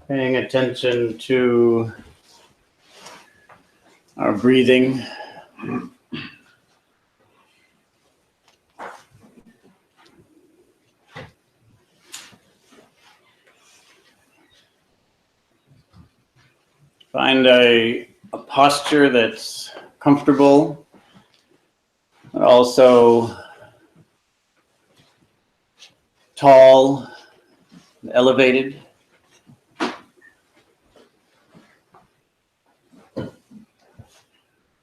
Paying attention to our breathing. Find a posture that's comfortable, but also tall, elevated.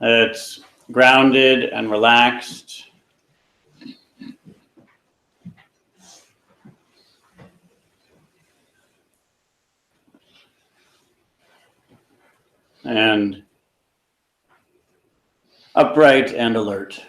It's grounded and relaxed. And upright and alert.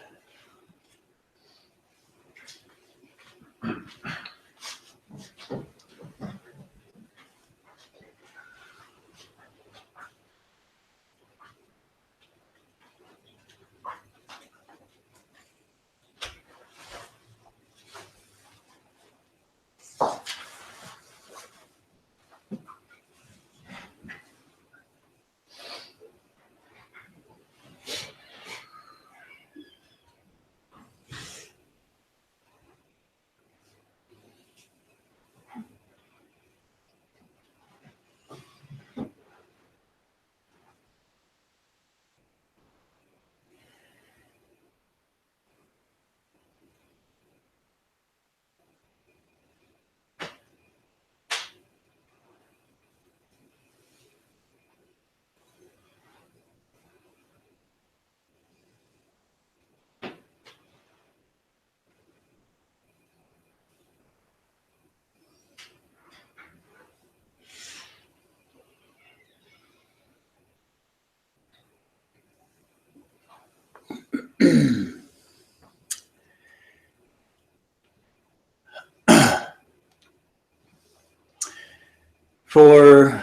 For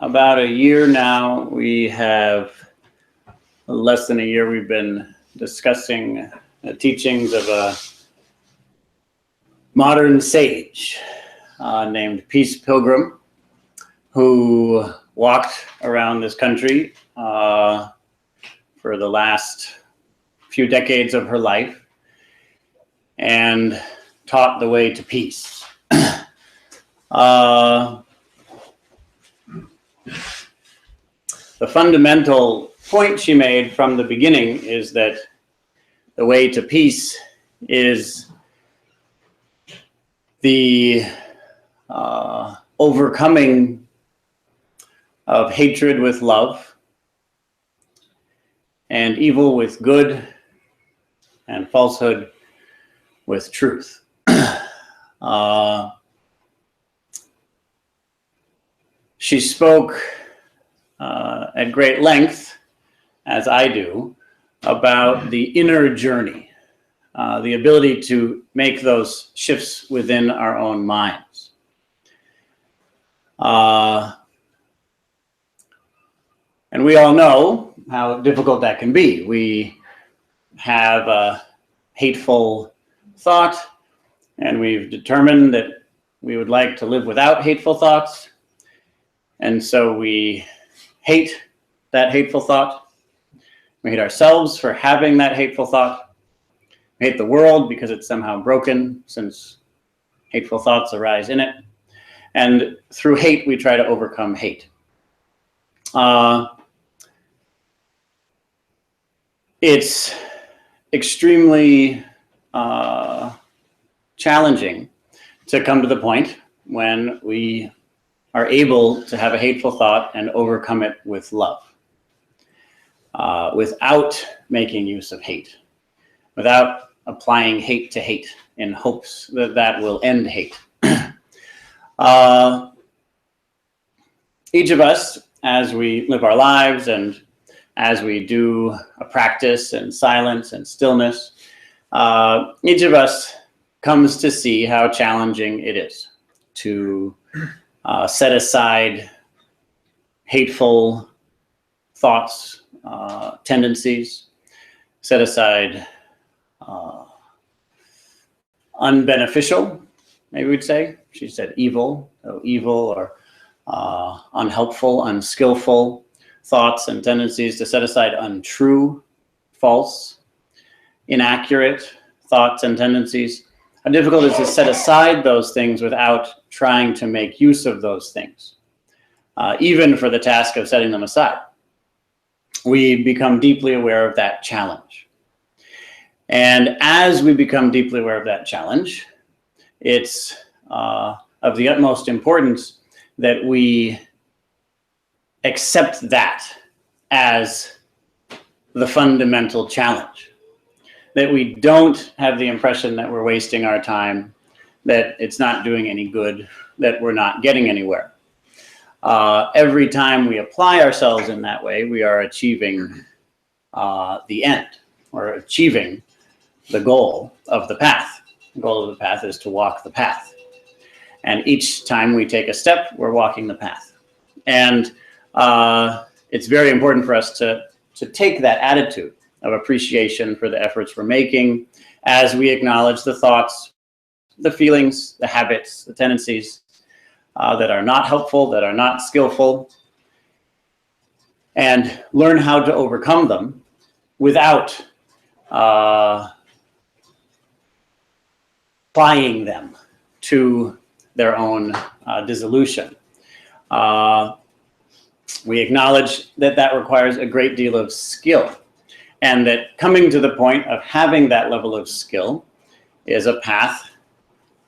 about a year now, less than a year, we've been discussing the teachings of a modern sage named Pilgrim, who walked around this country for the last few decades of her life and taught the way to peace. The fundamental point she made from the beginning is that the way to peace is the overcoming of hatred with love, and evil with good, and falsehood with truth. She spoke at great length, as I do, about the inner journey, the ability to make those shifts within our own minds. And we all know how difficult that can be. We have a hateful thought, and we've determined that we would like to live without hateful thoughts. And so we hate that hateful thought. We hate ourselves for having that hateful thought. We hate the world because it's somehow broken, since hateful thoughts arise in it. And through hate, we try to overcome hate. It's extremely challenging to come to the point when we are able to have a hateful thought and overcome it with love, without making use of hate, without applying hate to hate in hopes that that will end hate. Each of us, as we live our lives and as we do a practice in silence and stillness, each of us comes to see how challenging it is to set aside hateful thoughts, tendencies, set aside unbeneficial, maybe we'd say. She said evil, so evil or unhelpful, unskillful thoughts and tendencies, to set aside untrue, false, inaccurate thoughts and tendencies. How difficult it is to set aside those things without trying to make use of those things, even for the task of setting them aside. We become deeply aware of that challenge. And as we become deeply aware of that challenge, it's of the utmost importance that we accept that as the fundamental challenge. That we don't have the impression that we're wasting our time, that it's not doing any good, that we're not getting anywhere. Every time we apply ourselves in that way, we are achieving the end, or achieving the goal of the path. The goal of the path is to walk the path. And each time we take a step, we're walking the path. And it's very important for us to take that attitude of appreciation for the efforts we're making as we acknowledge the thoughts, the feelings, the habits, the tendencies that are not helpful, that are not skillful, and learn how to overcome them without applying them to their own dissolution. We acknowledge that that requires a great deal of skill, and that coming to the point of having that level of skill is a path,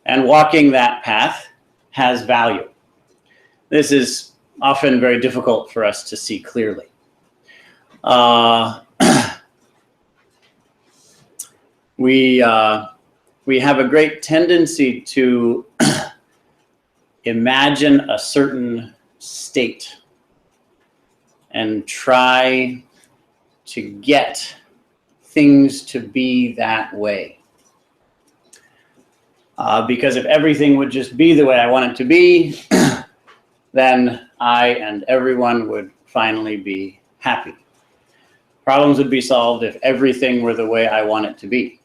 and walking that path has value. This is often very difficult for us to see clearly. We have a great tendency to imagine a certain state and try to get things to be that way. Because if everything would just be the way I want it to be, then I and everyone would finally be happy. Problems would be solved if everything were the way I want it to be.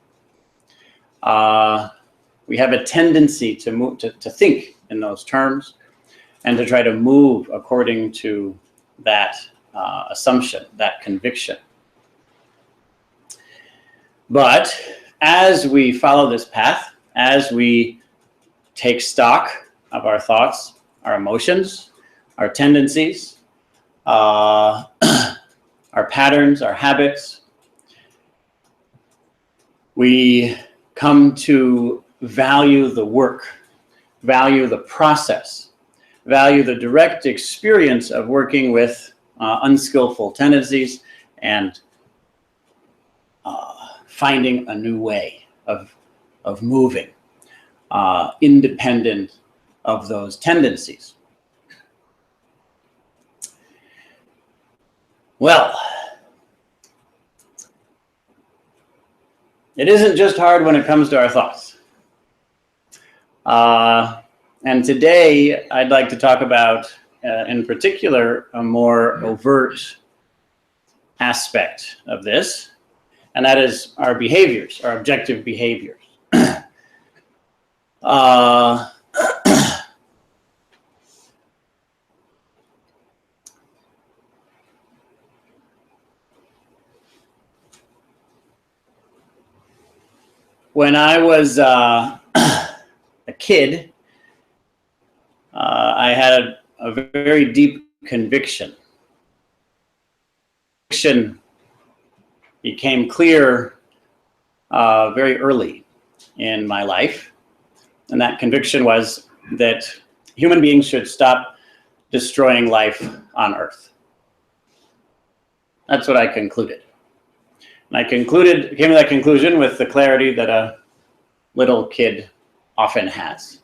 We have a tendency to think in those terms and to try to move according to that assumption, that conviction. But as we follow this path, as we take stock of our thoughts, our emotions, our tendencies, our patterns, our habits, we come to value the work, value the process, value the direct experience of working with unskillful tendencies and finding a new way of moving independent of those tendencies. Well, it isn't just hard when it comes to our thoughts. And today I'd like to talk about, in particular, a more overt aspect of this, and that is our behaviors, our objective behaviors. When I was a kid, I had a very deep conviction. Conviction became clear very early in my life, and that conviction was that human beings should stop destroying life on Earth. That's what I concluded. And I came to that conclusion with the clarity that a little kid often has.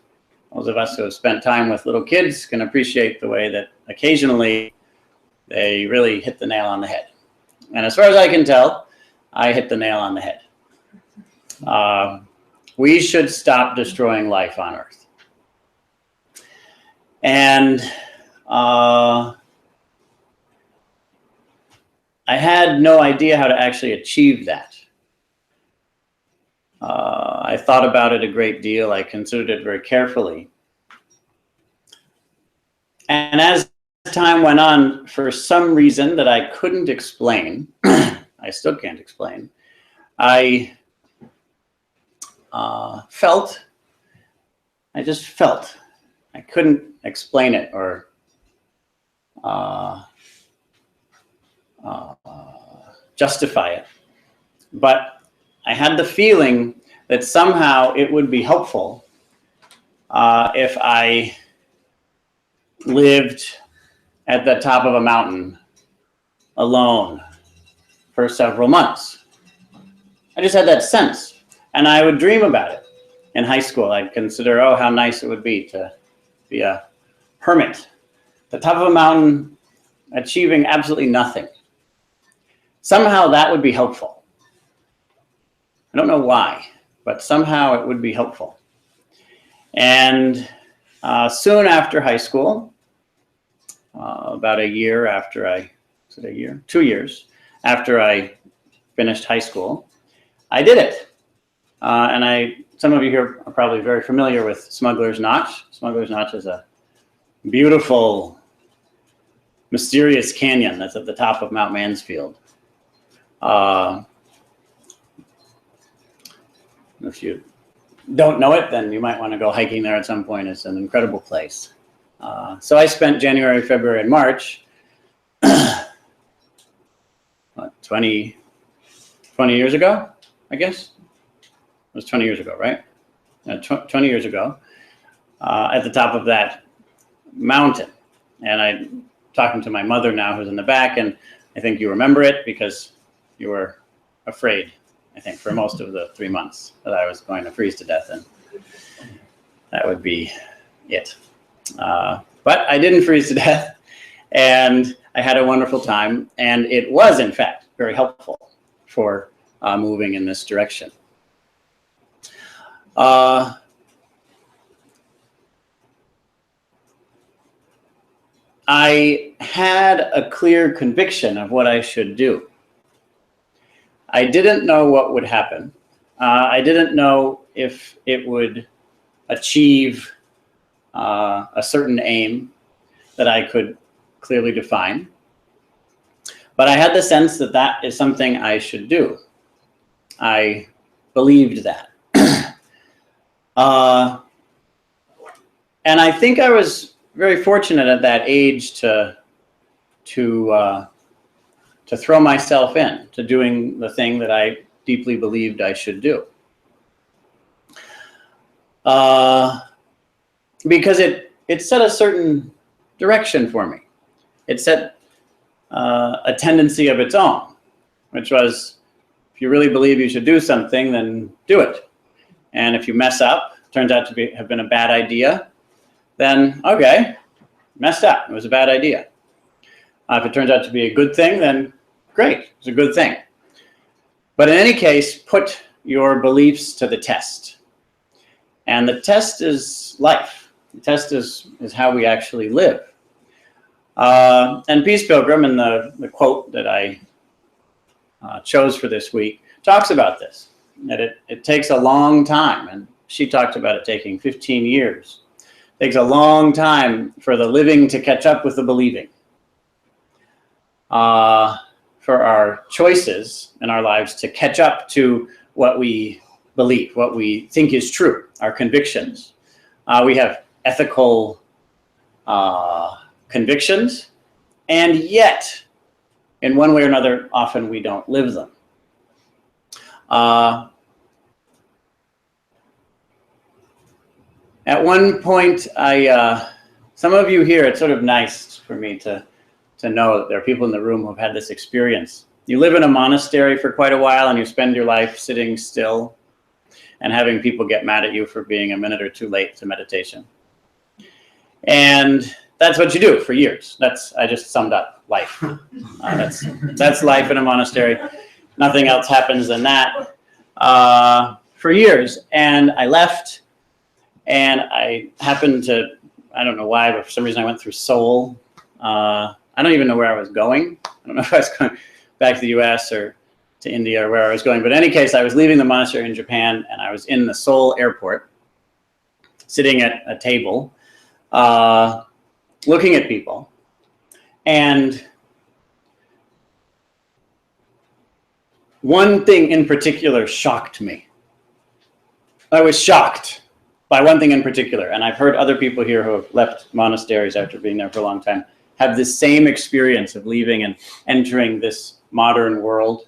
Those of us who have spent time with little kids can appreciate the way that occasionally they really hit the nail on the head. And as far as I can tell, I hit the nail on the head. We should stop destroying life on Earth. And I had no idea how to actually achieve that. I thought about it a great deal. I considered it very carefully. And as time went on, for some reason that I couldn't explain, I still can't explain, I just felt. I couldn't explain it or justify it. But I had the feeling that somehow it would be helpful if I lived at the top of a mountain alone for several months. I just had that sense. And I would dream about it. In high school, I'd consider, oh, how nice it would be to be a hermit at the top of a mountain, achieving absolutely nothing. Somehow that would be helpful. I don't know why, but somehow it would be helpful. And soon after high school, about a year after I, is it a year? 2 years after I finished high school, I did it. And some of you here are probably very familiar with Smuggler's Notch. Smuggler's Notch is a beautiful, mysterious canyon that's at the top of Mount Mansfield. If you don't know it, then you might want to go hiking there at some point. It's an incredible place. So I spent January, February, and March, 20 years ago, I guess. It was 20 years ago, right? 20 years ago, at the top of that mountain. And I'm talking to my mother now, who's in the back, and I think you remember it because you were afraid, I think, for most of the 3 months that I was going to freeze to death, and that would be it. But I didn't freeze to death, and I had a wonderful time, and it was, in fact, very helpful for moving in this direction. I had a clear conviction of what I should do. I didn't know what would happen. I didn't know if it would achieve a certain aim that I could clearly define. But I had the sense that that is something I should do. I believed that. And I think I was very fortunate at that age to throw myself in to doing the thing that I deeply believed I should do. Because it set a certain direction for me. It set a tendency of its own, which was, if you really believe you should do something, then do it. And if you mess up, turns out to have been a bad idea, then okay, messed up. It was a bad idea. If it turns out to be a good thing, then great, it's a good thing. But in any case, put your beliefs to the test. And the test is life. The test is how we actually live. And Peace Pilgrim, in the quote that I chose for this week, talks about this, that it takes a long time, and she talked about it taking 15 years. It takes a long time for the living to catch up with the believing. For our choices in our lives to catch up to what we believe, what we think is true, our convictions. We have ethical convictions, and yet, in one way or another, often we don't live them. At one point, some of you here, it's sort of nice for me to know that there are people in the room who have had this experience. You live in a monastery for quite a while, and you spend your life sitting still and having people get mad at you for being a minute or two late to meditation. And that's what you do for years. I just summed up life. That's life in a monastery. Nothing else happens than that for years. And I left, and I happened to, I don't know why, but for some reason I went through Seoul. I don't even know where I was going. I don't know if I was going back to the US or to India or where I was going. But in any case, I was leaving the monastery in Japan, and I was in the Seoul airport, sitting at a table. looking at people, and one thing in particular shocked me. I was shocked by one thing in particular, and I've heard other people here who have left monasteries after being there for a long time have the same experience of leaving and entering this modern world.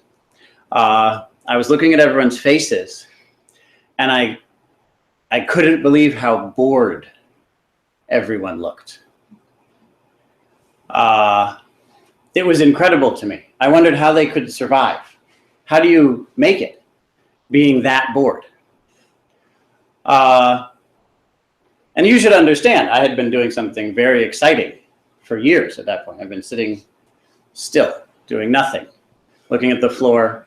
I was looking at everyone's faces, and I couldn't believe how bored everyone looked. It was incredible to me. I wondered how they could survive. How do you make it being that bored? And you should understand, I had been doing something very exciting for years at that point. I've been sitting still, doing nothing, looking at the floor,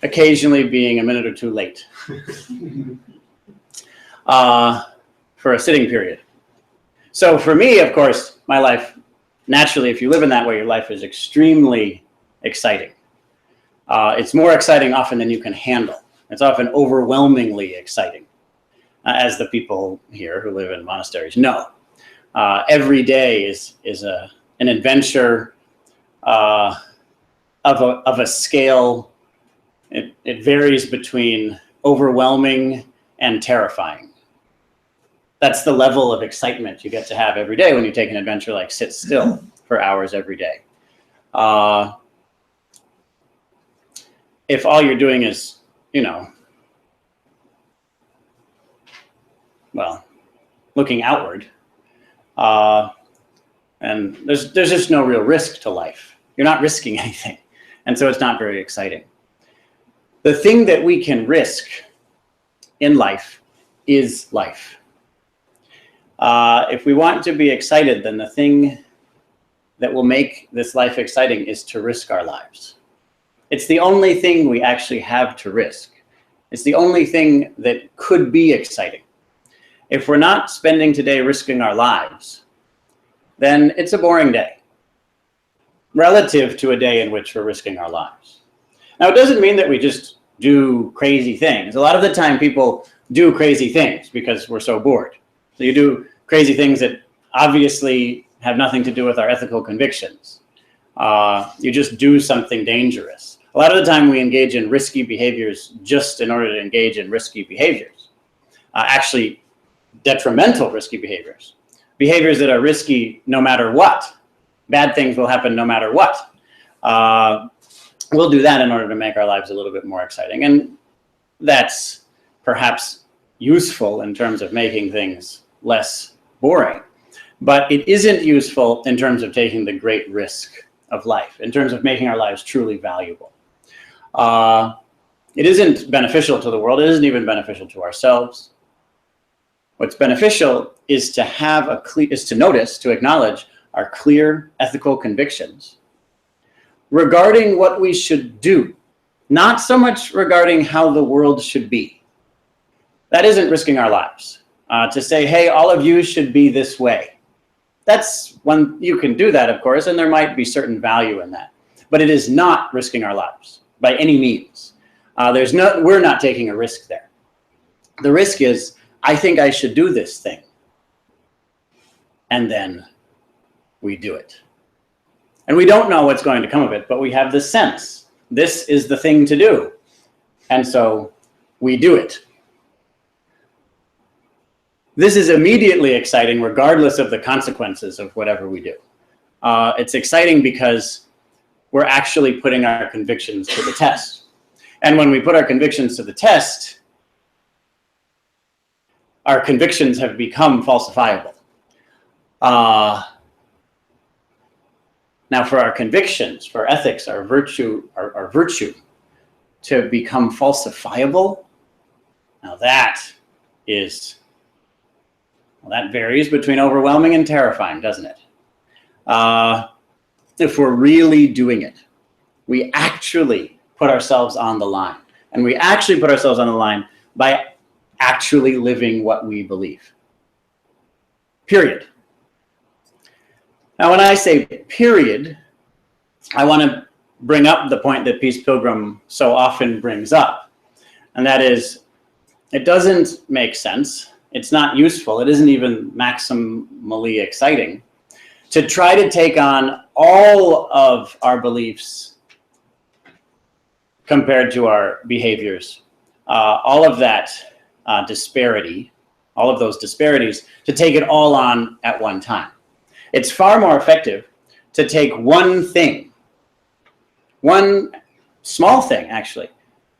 occasionally being a minute or two late for a sitting period. So for me, of course, my life, naturally, if you live in that way, your life is extremely exciting. It's more exciting often than you can handle. It's often overwhelmingly exciting, as the people here who live in monasteries know. Every day is an adventure of a scale. It varies between overwhelming and terrifying. That's the level of excitement you get to have every day when you take an adventure like sit still for hours every day. If all you're doing is, well, looking outward, and there's just no real risk to life. You're not risking anything, and so it's not very exciting. The thing that we can risk in life is life. If we want to be excited, then the thing that will make this life exciting is to risk our lives. It's the only thing we actually have to risk. It's the only thing that could be exciting. If we're not spending today risking our lives, then it's a boring day relative to a day in which we're risking our lives. Now, it doesn't mean that we just do crazy things. A lot of the time people do crazy things because we're so bored. So you do crazy things that obviously have nothing to do with our ethical convictions. You just do something dangerous. A lot of the time we engage in risky behaviors just in order to engage in risky behaviors. Actually, detrimental risky behaviors. Behaviors that are risky no matter what. Bad things will happen no matter what. We'll do that in order to make our lives a little bit more exciting. And that's perhaps useful in terms of making things less boring. But it isn't useful in terms of taking the great risk of life, in terms of making our lives truly valuable. It isn't beneficial to the world. It isn't even beneficial to ourselves. What's beneficial is to have to acknowledge our clear ethical convictions regarding what we should do, not so much regarding how the world should be. That isn't risking our lives. To say, hey, all of you should be this way. That's one, you can do that, of course, and there might be certain value in that. But it is not risking our lives by any means. We're not taking a risk there. The risk is, I think I should do this thing. And then we do it. And we don't know what's going to come of it, but we have the sense. This is the thing to do. And so we do it. This is immediately exciting regardless of the consequences of whatever we do. It's exciting because we're actually putting our convictions to the test. And when we put our convictions to the test, our convictions have become falsifiable. Now, for our convictions, for ethics, our virtue to become falsifiable, now that varies between overwhelming and terrifying, doesn't it? If we're really doing it, we actually put ourselves on the line. And we actually put ourselves on the line by actually living what we believe. Period. Now, when I say period, I want to bring up the point that Peace Pilgrim so often brings up. And that is, it doesn't make sense. It's not useful. It isn't even maximally exciting to try to take on all of our beliefs compared to our behaviors, all of that disparity, all of those disparities, to take it all on at one time. It's far more effective to take one thing, one small thing, actually,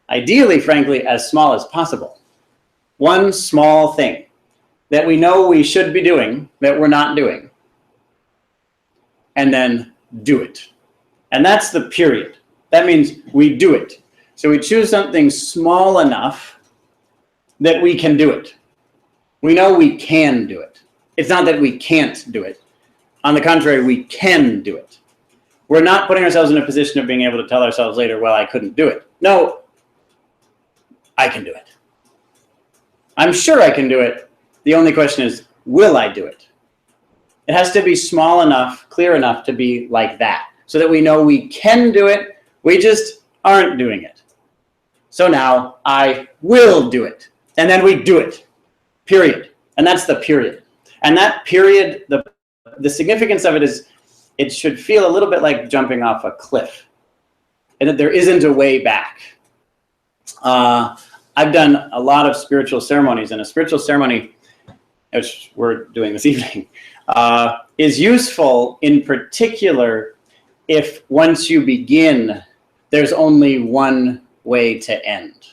ideally, frankly, as small as possible. One small thing that we know we should be doing that we're not doing, and then do it. And that's the period. That means we do it. So we choose something small enough that we can do it. We know we can do it. It's not that we can't do it. On the contrary, we can do it. We're not putting ourselves in a position of being able to tell ourselves later, well, I couldn't do it. No, I can do it. I'm sure I can do it. The only question is, will I do it? It has to be small enough, clear enough to be like that, so that we know we can do it, we just aren't doing it. So now I will do it. And then we do it, period. And that's the period. And that period, the significance of it is, it should feel a little bit like jumping off a cliff, and that there isn't a way back. I've done a lot of spiritual ceremonies, and a spiritual ceremony, which we're doing this evening, is useful in particular if once you begin, there's only one way to end.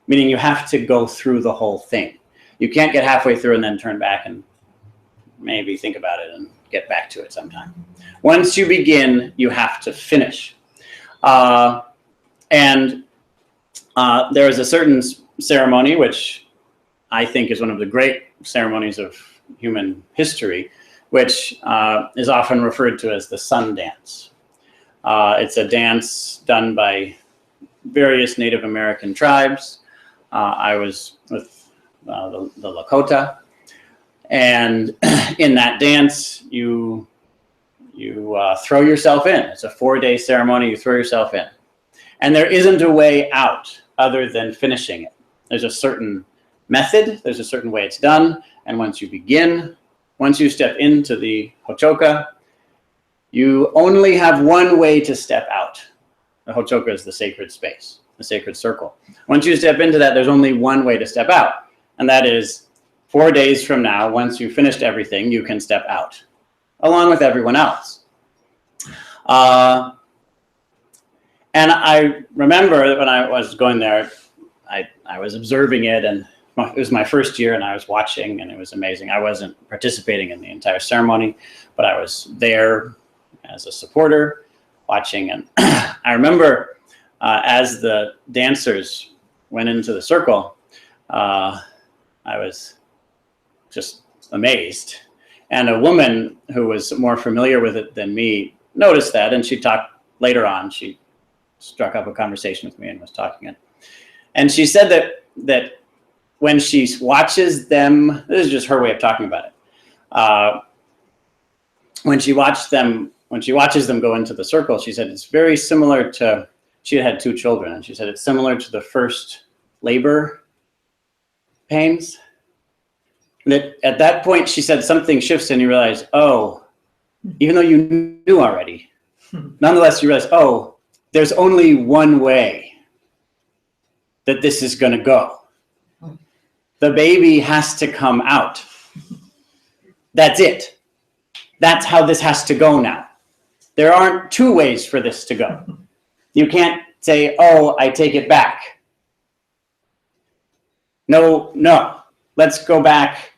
Meaning you have to go through the whole thing. You can't get halfway through and then turn back and maybe think about it and get back to it sometime. Once you begin, you have to finish. There is a certain ceremony which I think is one of the great ceremonies of human history, which is often referred to as the sun dance. It's a dance done by various Native American tribes. I was with the Lakota, and in that dance, you throw yourself in. It's a 4-day ceremony. You throw yourself in, and there isn't a way out other than finishing it. There's a certain method. There's a certain way it's done, and once you begin, once you step into the hochoka, you only have one way to step out. The hochoka is the sacred space, the sacred circle. Once you step into that, there's only one way to step out, and that is 4 days from now. Once you've finished everything, you can step out, along with everyone else. And I remember when I was going there, I was observing it, and it was my first year, and I was watching, and it was amazing. I wasn't participating in the entire ceremony, but I was there as a supporter watching. And I remember as the dancers went into the circle, I was just amazed. And a woman who was more familiar with it than me noticed that, and she talked later on. She struck up a conversation with me and was talking it. And she said that when she watches them, this is just her way of talking about it. When she watches them go into the circle, she said it's very similar to, she had 2 children, and she said it's similar to the first labor pains. That at that point, she said something shifts, and you realize, oh, even though you knew already, nonetheless you realize, oh, there's only one way that this is going to go. The baby has to come out. That's it. That's how this has to go now. There aren't 2 ways for this to go. You can't say, oh, I take it back. No. Let's go backwards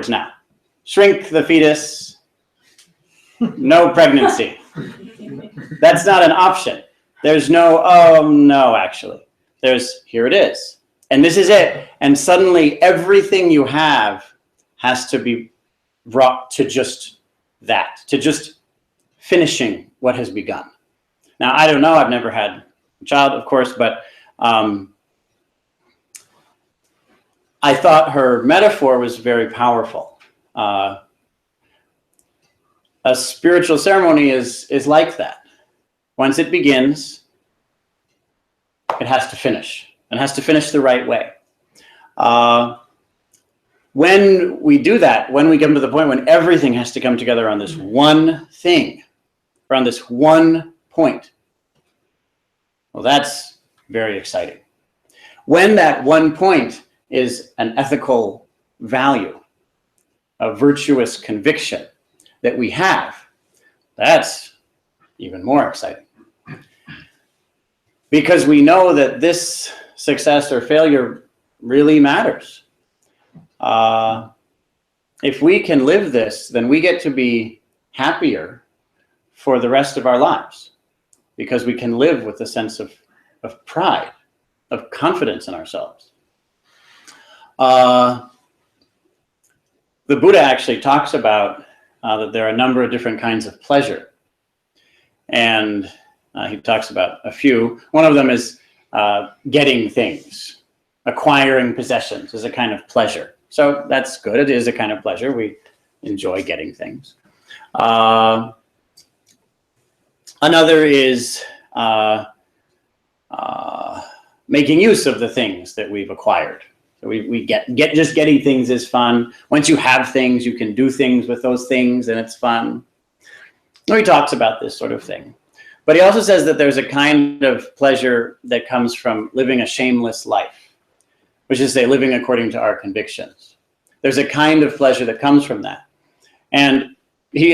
now. Shrink the fetus. No pregnancy. That's not an option. There's no, oh no, actually. There's, here it is. And this is it. And suddenly everything you have has to be brought to just that, to just finishing what has begun. Now, I don't know. I've never had a child, of course, but I thought her metaphor was very powerful. A spiritual ceremony is like that. Once it begins, it has to finish. It has to finish the right way. when we do that, when we come to the point when everything has to come together on this one thing, or on this one point, well, that's very exciting. When that one point is an ethical value, a virtuous conviction that we have, that's even more exciting. Because we know that this success or failure really matters. If we can live this, then we get to be happier for the rest of our lives, because we can live with a sense of pride, of confidence in ourselves. The Buddha actually talks about that there are a number of different kinds of pleasure. And he talks about a few. One of them is getting things. Acquiring possessions is a kind of pleasure. So that's good. It is a kind of pleasure. We enjoy getting things. Another is making use of the things that we've acquired. So we get just getting things is fun. Once you have things, you can do things with those things, and it's fun. He talks about this sort of thing. But he also says that there's a kind of pleasure that comes from living a shameless life, which is, say, living according to our convictions. There's a kind of pleasure that comes from that. And he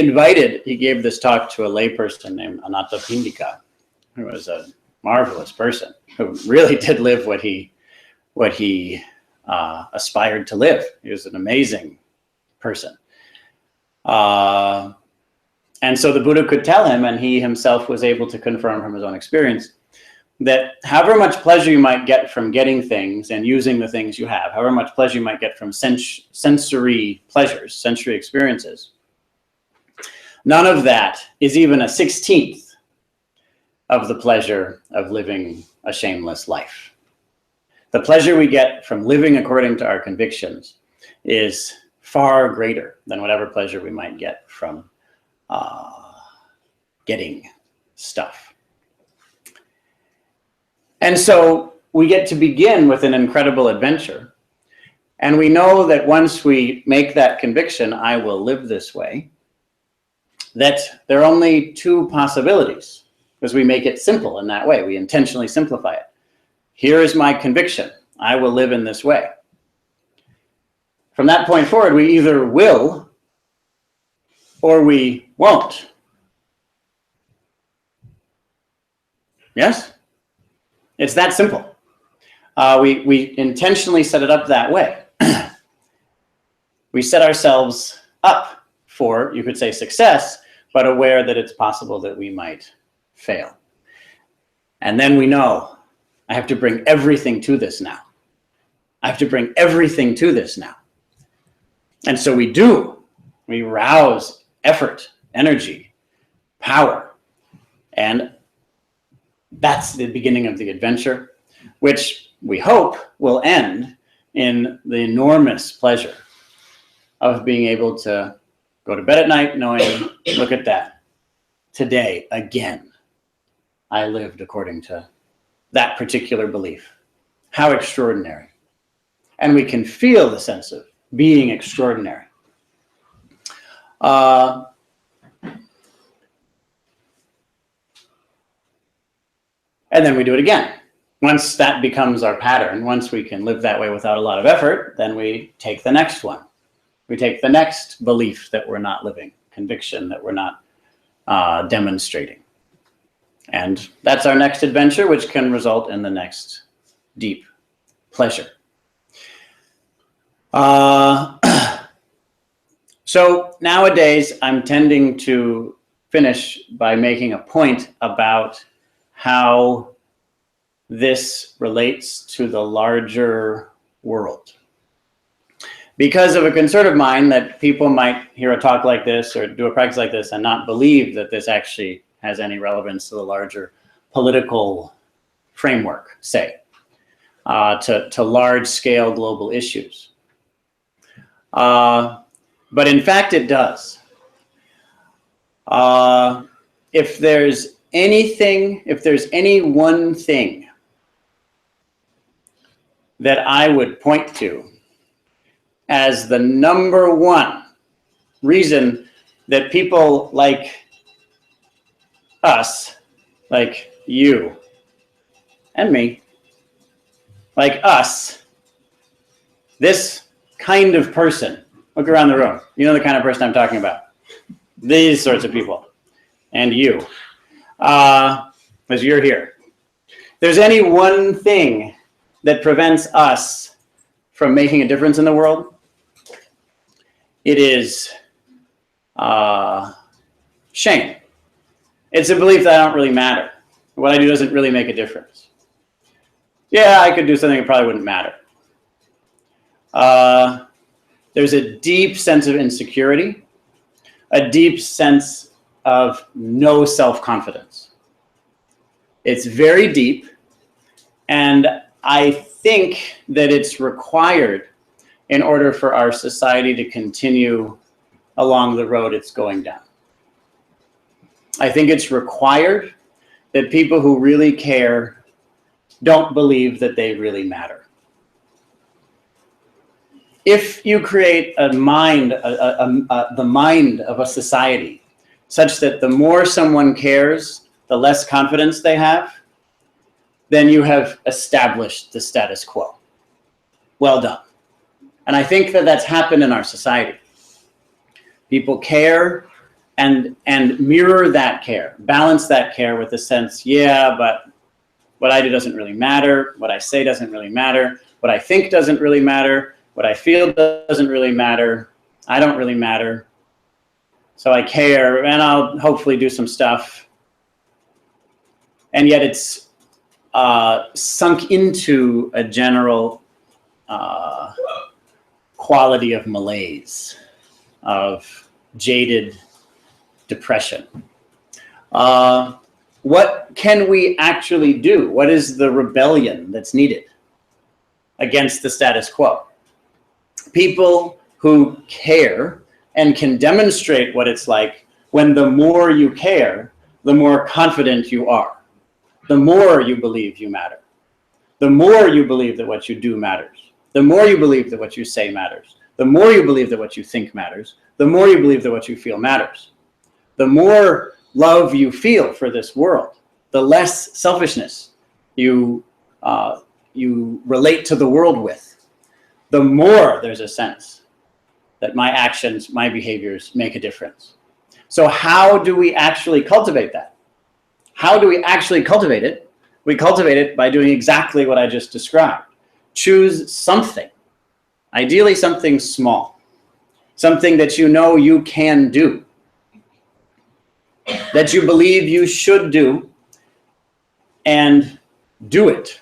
gave this talk to a layperson named Anathapindika, who was a marvelous person, who really did live what he aspired to live. He was an amazing person. And so the Buddha could tell him, and he himself was able to confirm from his own experience, that however much pleasure you might get from getting things and using the things you have, however much pleasure you might get from sensory pleasures, sensory experiences, none of that is even a 16th of the pleasure of living a shameless life. The pleasure we get from living according to our convictions is far greater than whatever pleasure we might get from getting stuff. And so we get to begin with an incredible adventure. And we know that once we make that conviction, I will live this way, that there are only two possibilities, because we make it simple in that way. We intentionally simplify it. Here is my conviction. I will live in this way. From that point forward, we either will or we won't. Yes? It's that simple. We intentionally set it up that way. We set ourselves up for, you could say, success, but aware that it's possible that we might fail. And then we know, I have to bring everything to this now. I have to bring everything to this now. And so we do. We rouse effort, energy, power. And that's the beginning of the adventure, which we hope will end in the enormous pleasure of being able to go to bed at night knowing, look at that. Today, again, I lived according to that particular belief. How extraordinary. And we can feel the sense of being extraordinary. And then we do it again. Once that becomes our pattern, once we can live that way without a lot of effort, then we take the next one. We take the next belief that we're not living, conviction that we're not demonstrating. And that's our next adventure, which can result in the next deep pleasure. So nowadays, I'm tending to finish by making a point about how this relates to the larger world. Because of a concern of mine that people might hear a talk like this or do a practice like this and not believe that this actually has any relevance to the larger political framework, say, to large-scale global issues. But in fact, it does. If there's any one thing that I would point to as the number one reason that people like us, like you and me, like us, this kind of person, look around the room, you know the kind of person I'm talking about, these sorts of people, and you, as you're here. There's any one thing that prevents us from making a difference in the world, it is shame. It's a belief that I don't really matter. What I do doesn't really make a difference. Yeah, I could do something that probably wouldn't matter. There's a deep sense of insecurity, a deep sense of no self-confidence. It's very deep, and I think that it's required in order for our society to continue along the road it's going down. I think it's required that people who really care don't believe that they really matter. If you create a mind, the mind of a society such that the more someone cares, the less confidence they have, then you have established the status quo. Well done. And I think that that's happened in our society. People care and mirror that care, balance that care with the sense, yeah, but what I do doesn't really matter, what I say doesn't really matter, what I think doesn't really matter, what I feel doesn't really matter, I don't really matter, so I care, and I'll hopefully do some stuff. And yet it's sunk into a general quality of malaise, of jaded depression. What can we actually do? What is the rebellion that's needed against the status quo? People who care and can demonstrate what it's like when the more you care, the more confident you are. The more you believe you matter. The more you believe that what you do matters. The more you believe that what you say matters. The more you believe that what you think matters. The more you believe that what you feel matters. The more love you feel for this world, the less selfishness you relate to the world with, the more there's a sense that my actions, my behaviors make a difference. So how do we actually cultivate that? How do we actually cultivate it? We cultivate it by doing exactly what I just described. Choose something, ideally something small, something that you know you can do, that you believe you should do, and do it.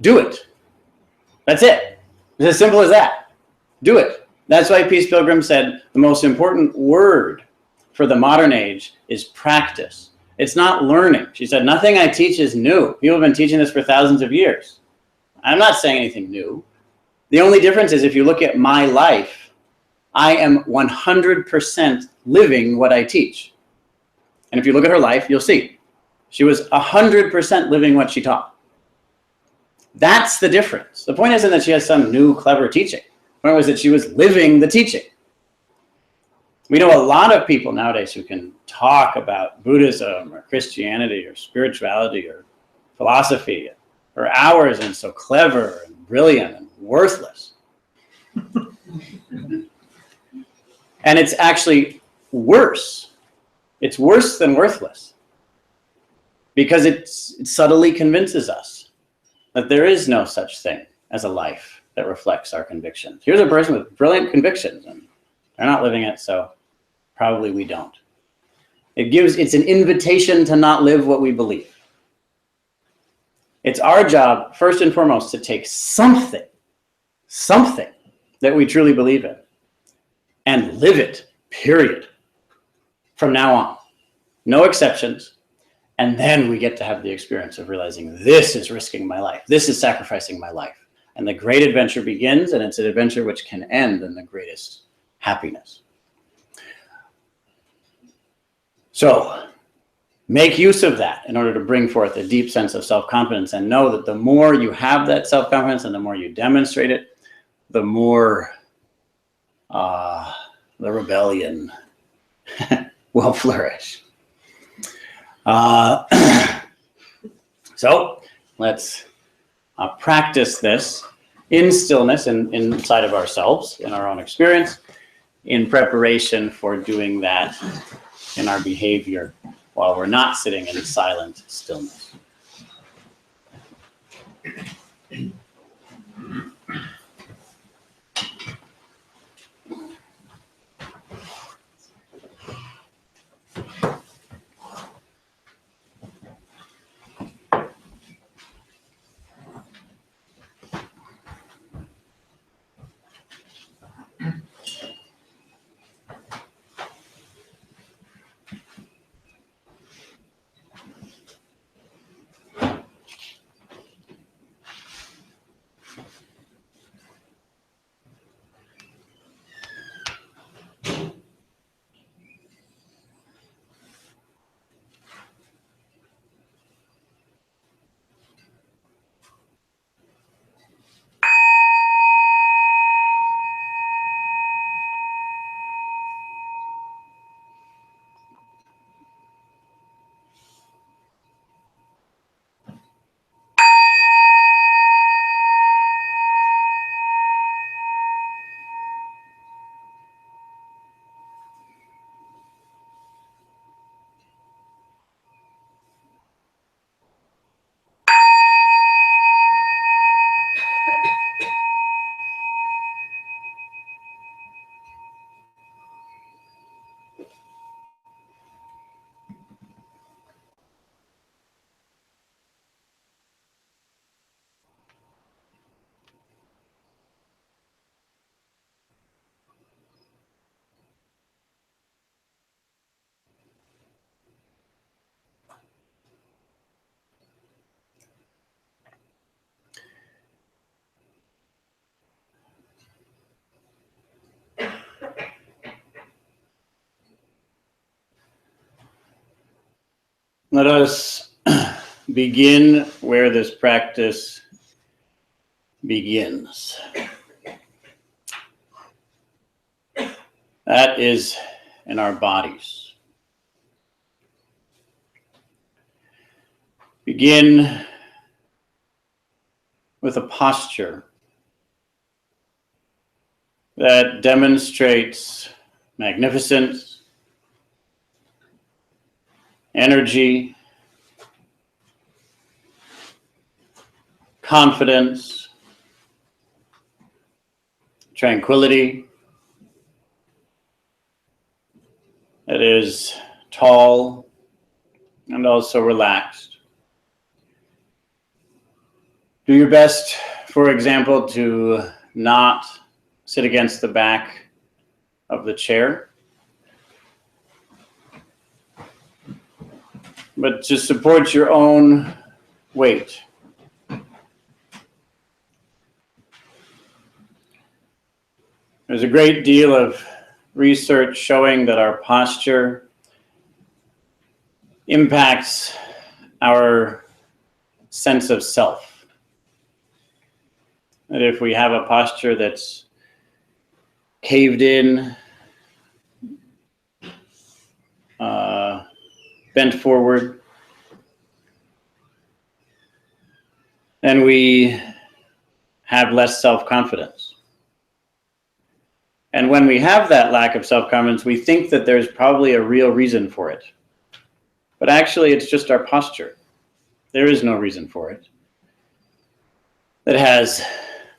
Do it. That's it. It's as simple as that. Do it. That's why Peace Pilgrim said the most important word for the modern age is practice. It's not learning. She said, nothing I teach is new. People have been teaching this for thousands of years. I'm not saying anything new. The only difference is if you look at my life, I am 100% living what I teach. And if you look at her life, you'll see. She was 100% living what she taught. That's the difference. The point isn't that she has some new clever teaching. The point was that she was living the teaching. We know a lot of people nowadays who can talk about Buddhism or Christianity or spirituality or philosophy for hours and so clever and brilliant and worthless. And it's actually worse. It's worse than worthless because it subtly convinces us that there is no such thing as a life that reflects our convictions. Here's a person with brilliant convictions and they're not living it, so probably we don't. It's an invitation to not live what we believe. It's our job, first and foremost, to take something that we truly believe in and live it, period. From now on, no exceptions. And then we get to have the experience of realizing this is risking my life. This is sacrificing my life. And the great adventure begins, and it's an adventure which can end in the greatest happiness. So make use of that in order to bring forth a deep sense of self-confidence and know that the more you have that self-confidence and the more you demonstrate it, the more the rebellion will flourish. So let's practice this in stillness and inside of ourselves, in our own experience, in preparation for doing that in our behavior while we're not sitting in silent stillness. Let us begin where this practice begins. That is in our bodies. Begin with a posture that demonstrates magnificence, energy, confidence, tranquility. It is tall and also relaxed. Do your best, for example, to not sit against the back of the chair, but to support your own weight. There's a great deal of research showing that our posture impacts our sense of self. That if we have a posture that's caved in, bent forward, then we have less self-confidence. And when we have that lack of self-confidence, we think that there's probably a real reason for it. But actually, it's just our posture. There is no reason for it that has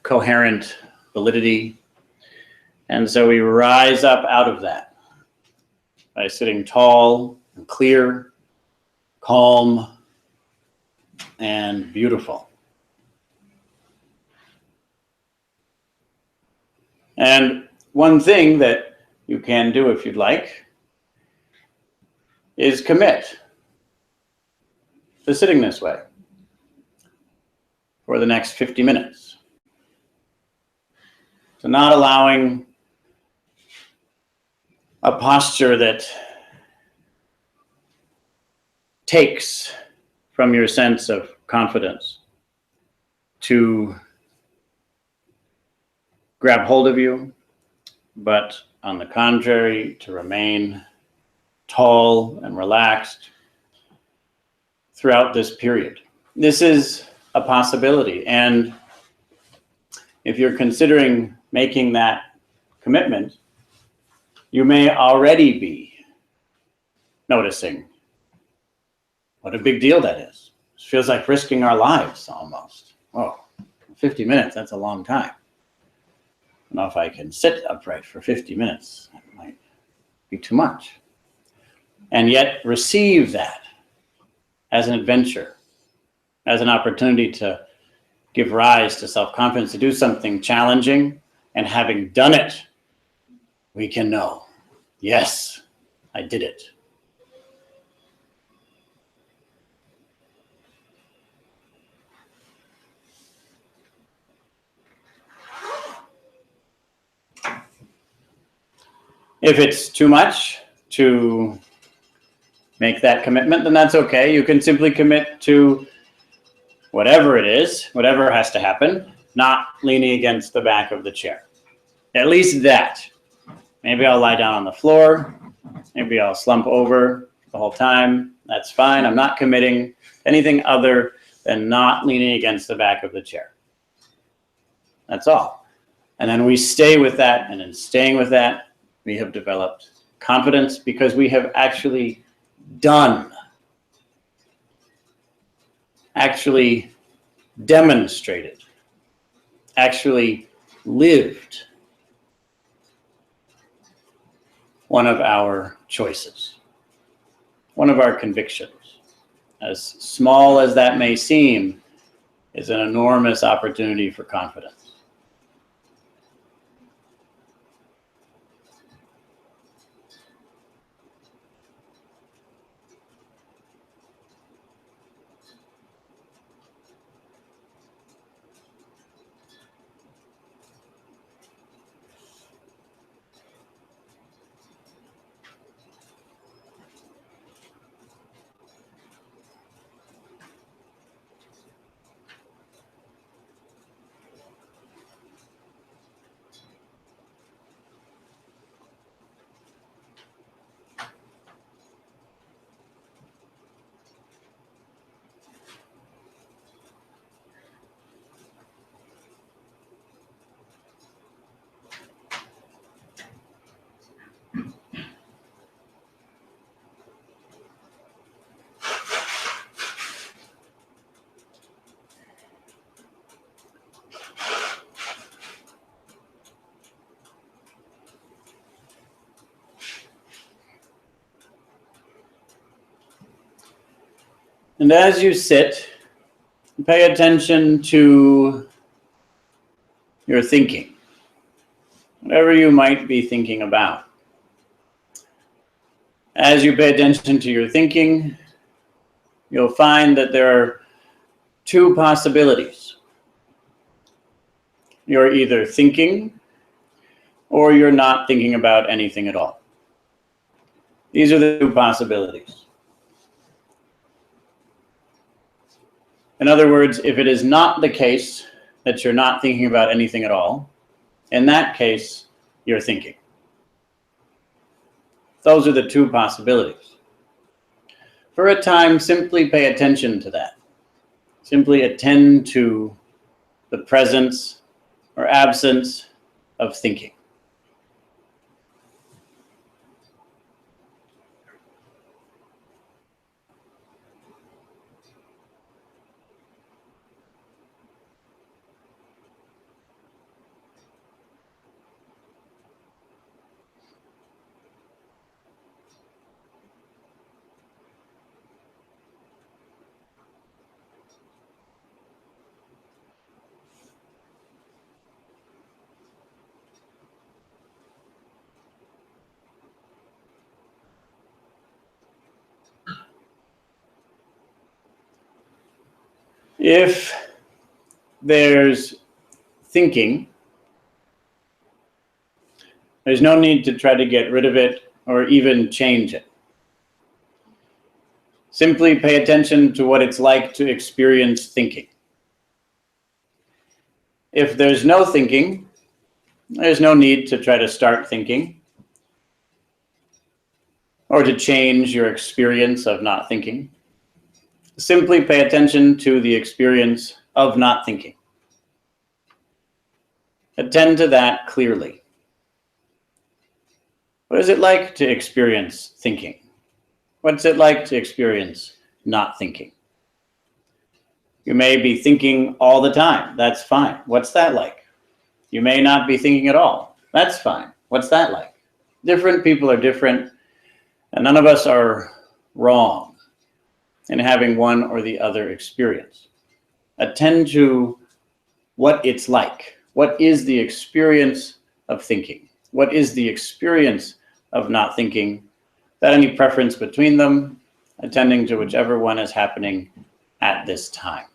coherent validity. And so we rise up out of that by sitting tall and clear, calm, and beautiful. And one thing that you can do if you'd like is commit to sitting this way for the next 50 minutes. So not allowing a posture that takes from your sense of confidence to grab hold of you, but on the contrary, to remain tall and relaxed throughout this period. This is a possibility. And if you're considering making that commitment, you may already be noticing what a big deal that is. It feels like risking our lives almost. Whoa, 50 minutes, that's a long time. I don't know if I can sit upright for 50 minutes. That might be too much. And yet receive that as an adventure, as an opportunity to give rise to self-confidence, to do something challenging, and having done it, we can know, yes, I did it. If it's too much to make that commitment, then that's okay. You can simply commit to whatever it is, whatever has to happen, not leaning against the back of the chair. At least that. Maybe I'll lie down on the floor. Maybe I'll slump over the whole time. That's fine. I'm not committing anything other than not leaning against the back of the chair. That's all. And then we stay with that, and in staying with that, we have developed confidence because we have actually done, actually demonstrated, actually lived one of our choices, one of our convictions. As small as that may seem, is an enormous opportunity for confidence. And as you sit, pay attention to your thinking, whatever you might be thinking about. As you pay attention to your thinking, you'll find that there are two possibilities. You're either thinking or you're not thinking about anything at all. These are the two possibilities. In other words, if it is not the case that you're not thinking about anything at all, in that case, you're thinking. Those are the two possibilities. For a time, simply pay attention to that. Simply attend to the presence or absence of thinking. If there's thinking, there's no need to try to get rid of it or even change it. Simply pay attention to what it's like to experience thinking. If there's no thinking, There's no need to try to start thinking or to change your experience of not thinking. Simply pay attention to the experience of not thinking. Attend to that clearly. What is it like to experience thinking? What's it like to experience not thinking? You may be thinking all the time. That's fine. What's that like? You may not be thinking at all. That's fine. What's that like? Different people are different, and none of us are wrong in having one or the other experience. Attend to what it's like. What is the experience of thinking? What is the experience of not thinking? Without any preference between them, attending to whichever one is happening at this time.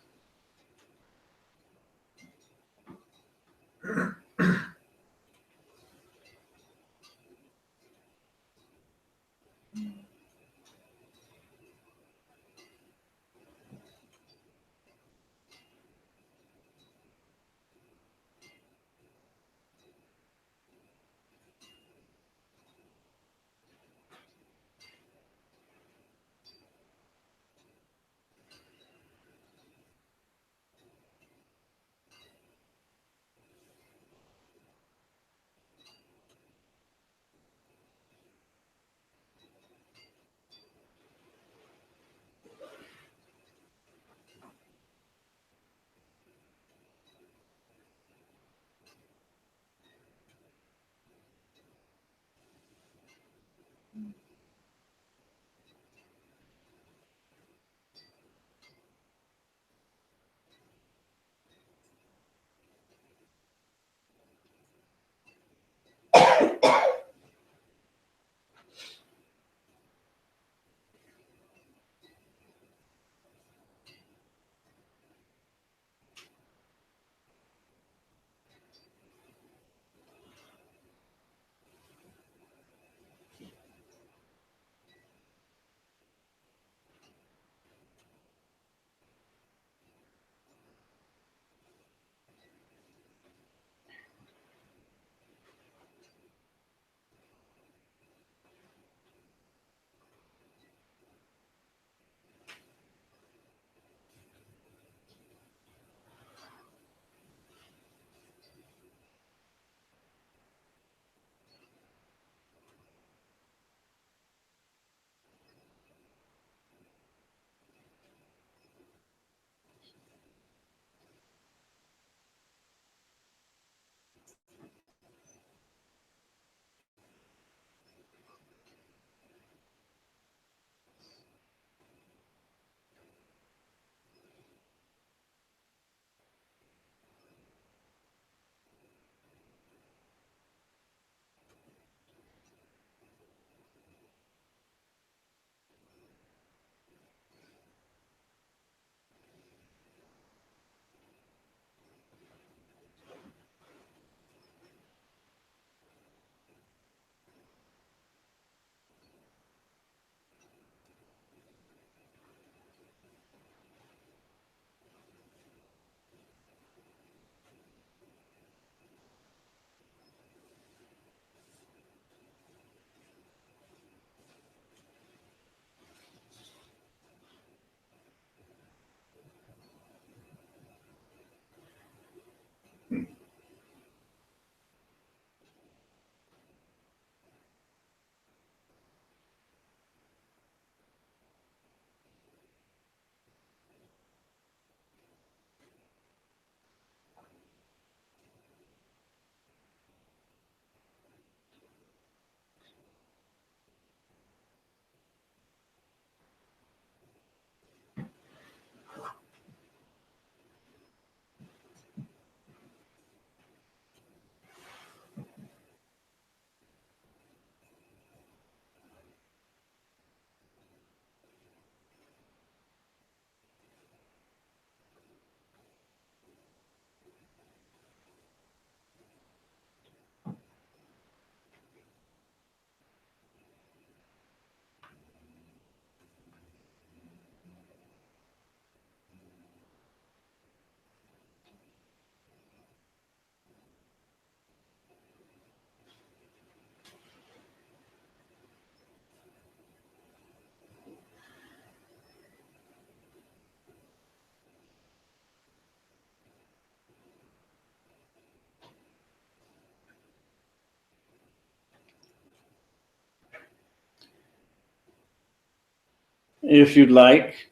if you'd like,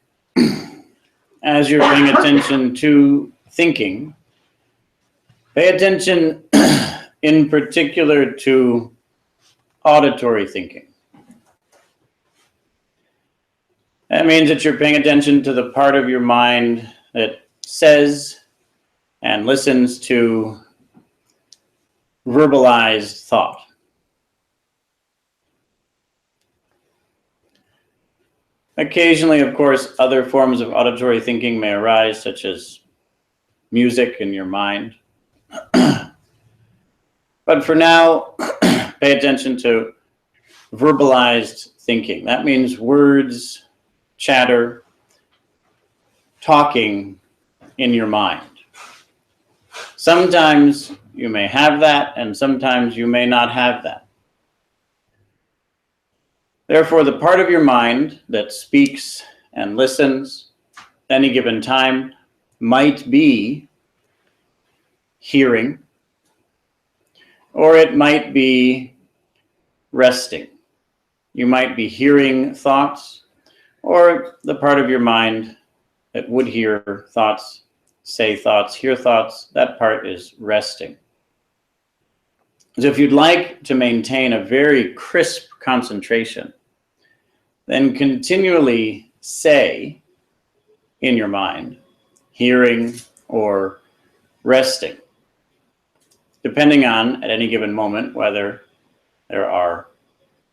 as you're paying attention to thinking, pay attention in particular to auditory thinking. That means that you're paying attention to the part of your mind that says and listens to verbalized thought. Occasionally, of course, other forms of auditory thinking may arise, such as music in your mind. But for now, pay attention to verbalized thinking. That means words, chatter, talking in your mind. Sometimes you may have that, and sometimes you may not have that. Therefore, the part of your mind that speaks and listens at any given time might be hearing, or it might be resting. You might be hearing thoughts, or the part of your mind that would hear thoughts, say thoughts, hear thoughts, that part is resting. So if you'd like to maintain a very crisp concentration, then continually say in your mind, hearing or resting, depending on, at any given moment, whether there are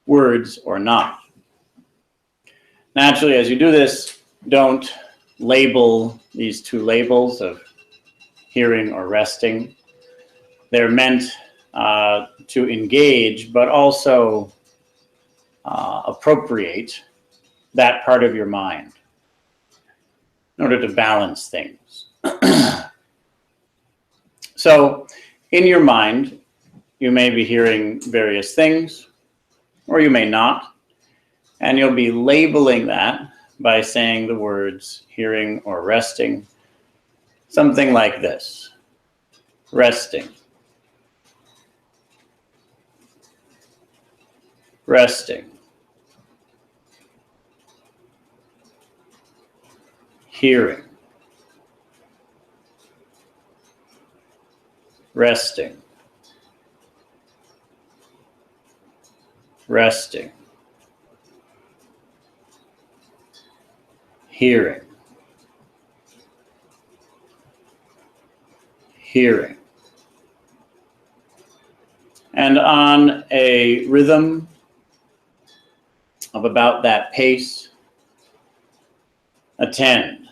words or not. Naturally, as you do this, don't label these two labels of hearing or resting. They're meant to engage, but also appropriate that part of your mind in order to balance things. So in your mind, you may be hearing various things, or you may not, and you'll be labeling that by saying the words hearing or resting, something like this: resting, resting, hearing, resting, resting, hearing, hearing. And on a rhythm of about that pace, attend.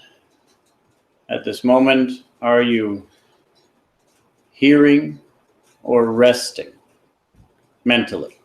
At this moment, are you hearing or resting mentally?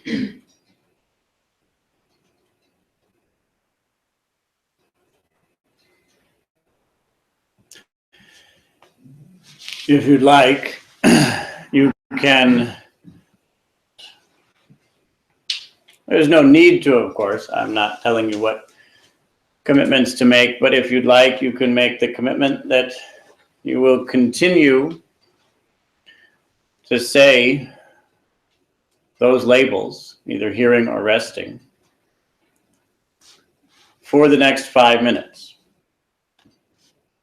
If you'd like, you can. There's no need to, of course. I'm not telling you what commitments to make, but if you'd like, you can make the commitment that you will continue to say those labels, either hearing or resting, for the next 5 minutes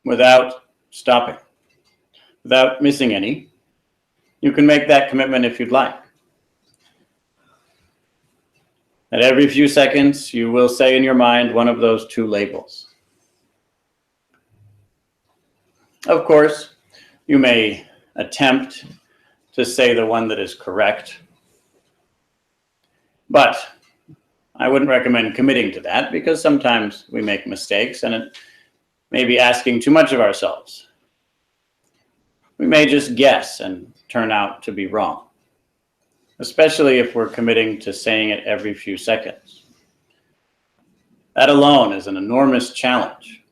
without stopping, without missing any. You can make that commitment if you'd like. At every few seconds, you will say in your mind one of those two labels. Of course, you may attempt to say the one that is correct, but I wouldn't recommend committing to that because sometimes we make mistakes and it may be asking too much of ourselves. We may just guess and turn out to be wrong, especially if we're committing to saying it every few seconds. That alone is an enormous challenge.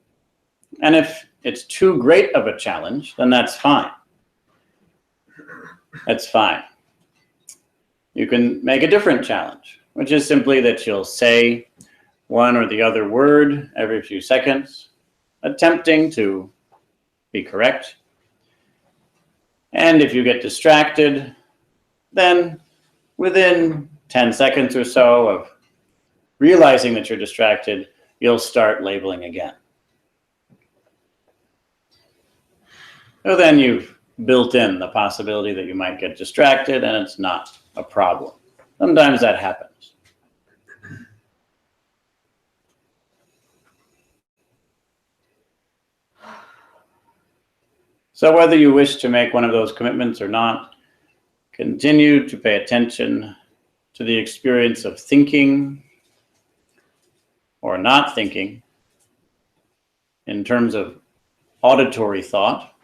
And if it's too great of a challenge, then that's fine. That's fine. You can make a different challenge, which is simply that you'll say one or the other word every few seconds, attempting to be correct. And if you get distracted, then within 10 seconds or so of realizing that you're distracted, you'll start labeling again. So then you've built in the possibility that you might get distracted, and it's not a problem. Sometimes that happens. So whether you wish to make one of those commitments or not, continue to pay attention to the experience of thinking or not thinking in terms of auditory thought,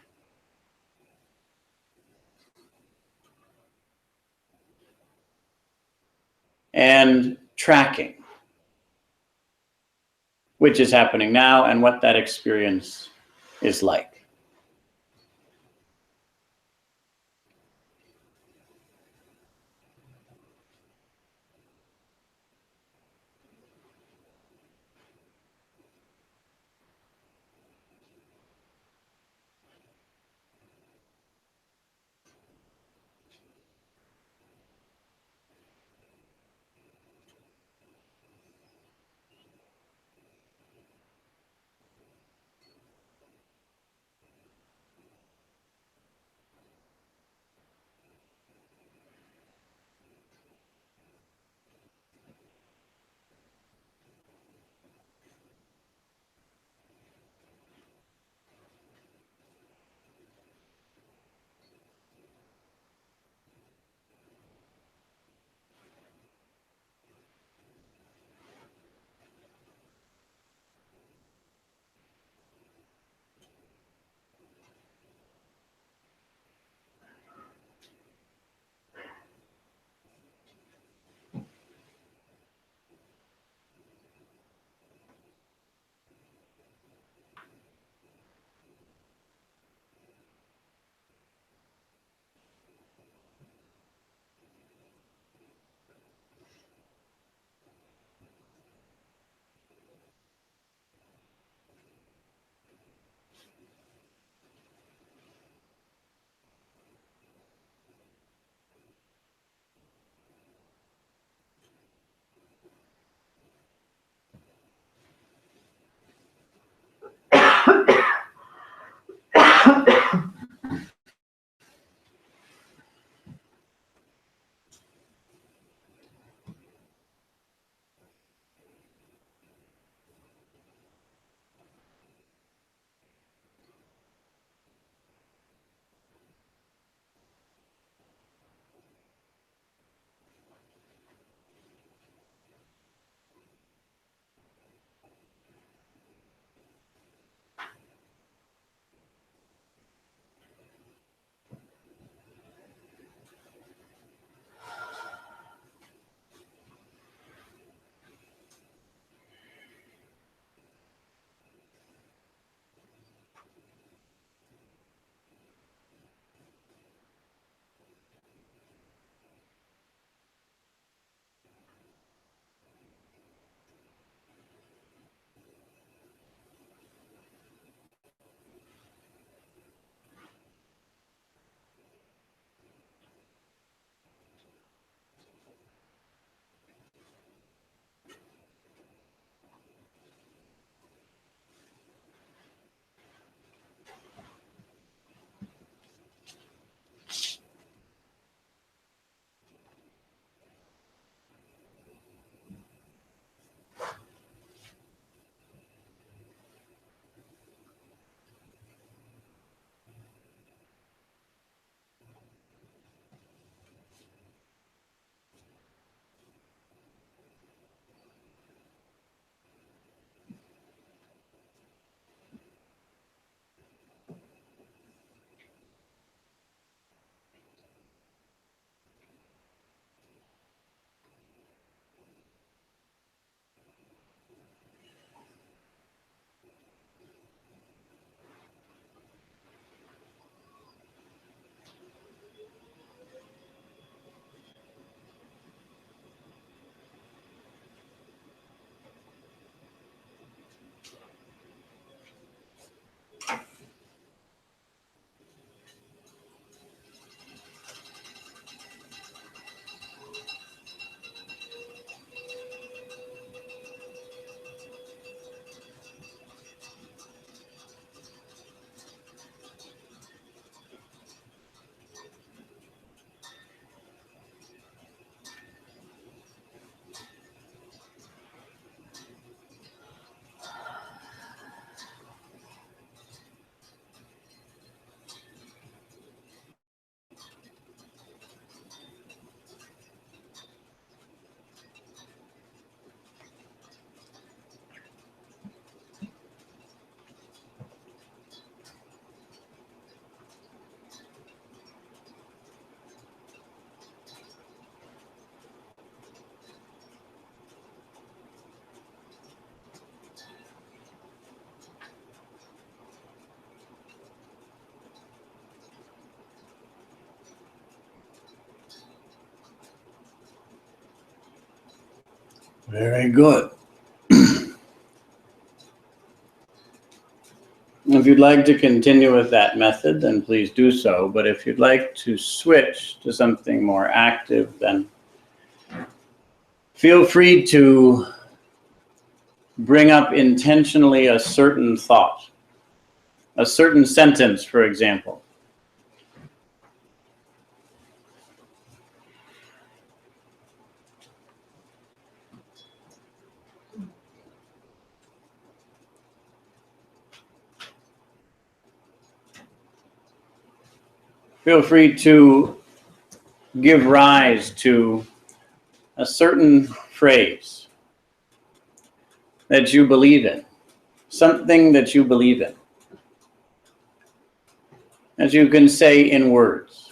and tracking which is happening now and what that experience is like. Very good. If you'd like to continue with that method, then please do so. But if you'd like to switch to something more active, then feel free to bring up intentionally a certain thought, a certain sentence, for example. Feel free to give rise to a certain phrase that you believe in, something that you believe in, as you can say in words.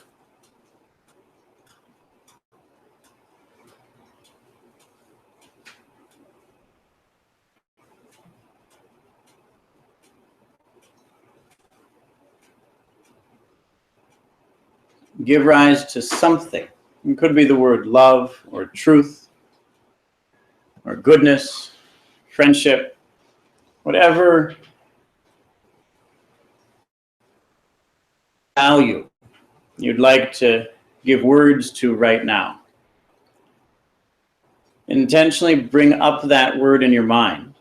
Give rise to something. It could be the word love or truth or goodness, friendship, whatever value you'd like to give words to right now. Intentionally bring up that word in your mind.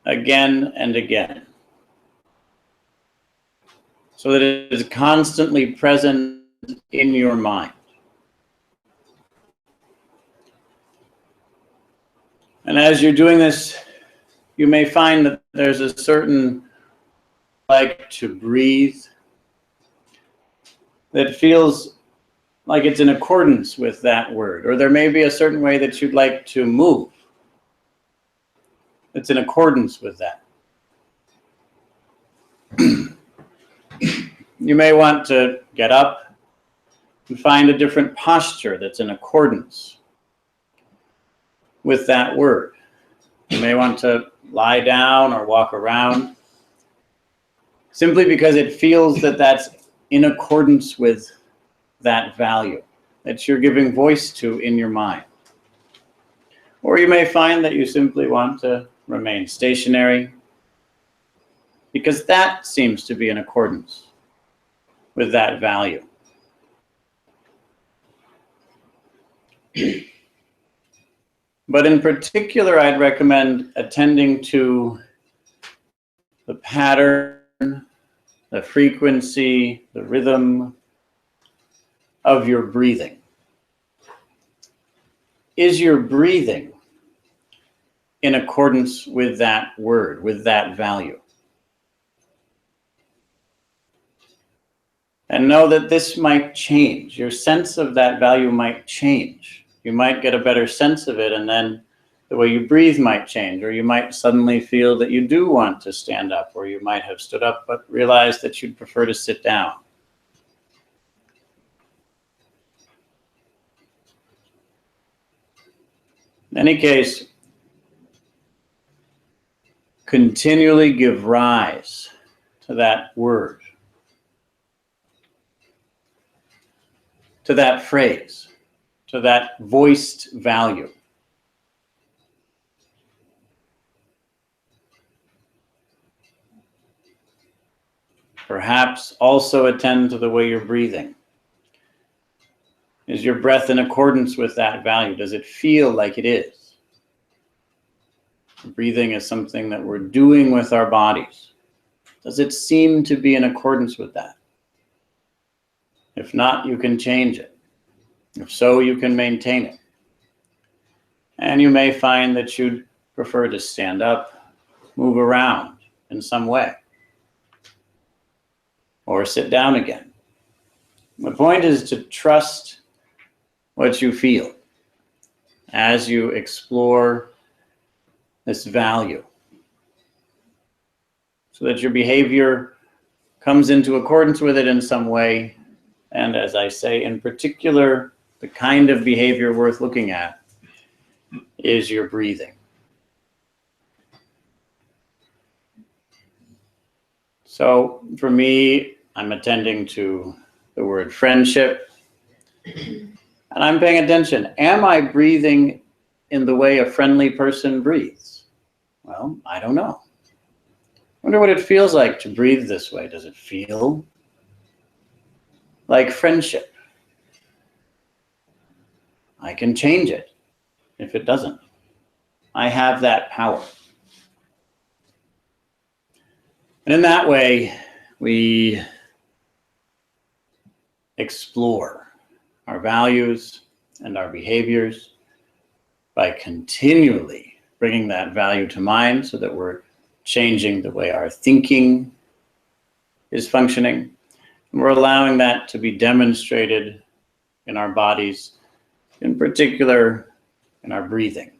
Again and again. So that it is constantly present in your mind. And as you're doing this, you may find that there's a certain like to breathe that feels like it's in accordance with that word. Or there may be a certain way that you'd like to move that's in accordance with that. You may want to get up and find a different posture that's in accordance with that word. You may want to lie down or walk around simply because it feels that that's in accordance with that value that you're giving voice to in your mind. Or you may find that you simply want to remain stationary because that seems to be in accordance with that value. But in particular, I'd recommend attending to the pattern, the frequency, the rhythm of your breathing. Is your breathing in accordance with that word, with that value? And know that this might change. Your sense of that value might change. You might get a better sense of it, and then the way you breathe might change, or you might suddenly feel that you do want to stand up, or you might have stood up but realized that you'd prefer to sit down. In any case, continually give rise to that word, to that phrase, to that voiced value. Perhaps also attend to the way you're breathing. Is your breath in accordance with that value? Does it feel like it is? Breathing is something that we're doing with our bodies. Does it seem to be in accordance with that? If not, you can change it. If so, you can maintain it. And you may find that you'd prefer to stand up, move around in some way, or sit down again. The point is to trust what you feel as you explore this value, so that your behavior comes into accordance with it in some way. And as I say, in particular, the kind of behavior worth looking at is your breathing. So for me, I'm attending to the word friendship, And I'm paying attention. Am I breathing in the way a friendly person breathes? Well, I don't know. I wonder what it feels like to breathe this way. Does it feel like friendship? I can change it if it doesn't. I have that power. And in that way, we explore our values and our behaviors by continually bringing that value to mind so that we're changing the way our thinking is functioning. And we're allowing that to be demonstrated in our bodies, in particular in our breathing.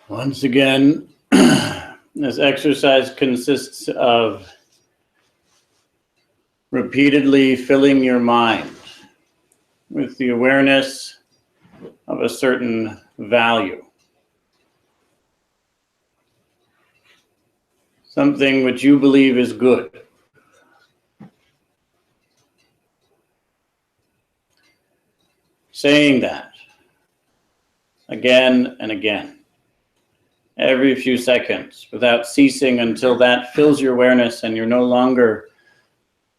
Once again, this exercise consists of repeatedly filling your mind with the awareness of a certain value, something which you believe is good. Saying that again and again, every few seconds, without ceasing, until that fills your awareness and you're no longer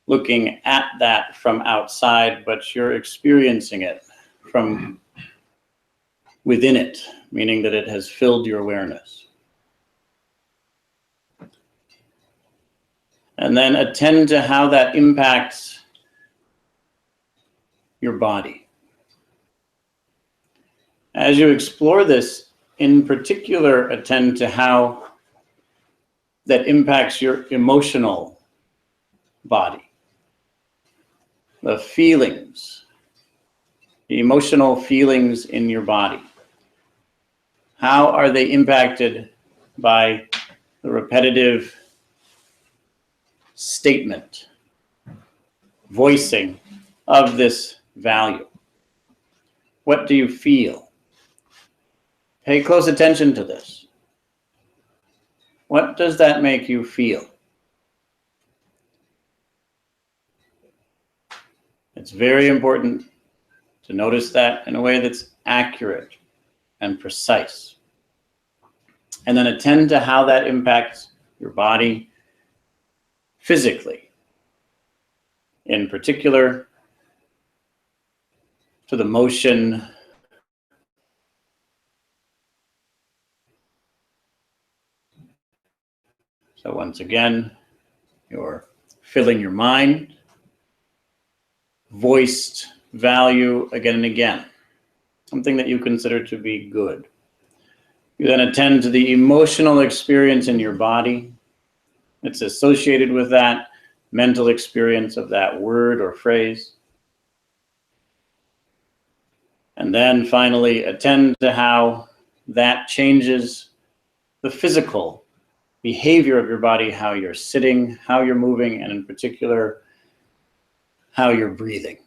looking at that from outside, but you're experiencing it from within it, meaning that it has filled your awareness. And then attend to how that impacts your body. As you explore this, in particular, attend to how that impacts your emotional body. The feelings, the emotional feelings in your body. How are they impacted by the repetitive statement, voicing of this value? What do you feel? Pay close attention to this. What does that make you feel? It's very important to notice that in a way that's accurate and precise. And then attend to how that impacts your body physically. In particular, to the motion So once again, you're filling your mind, voiced value again and again, something that you consider to be good. You then attend to the emotional experience in your body. It's associated with that mental experience of that word or phrase. And then finally, attend to how that changes the physical behavior of your body, how you're sitting, how you're moving, and in particular, how you're breathing.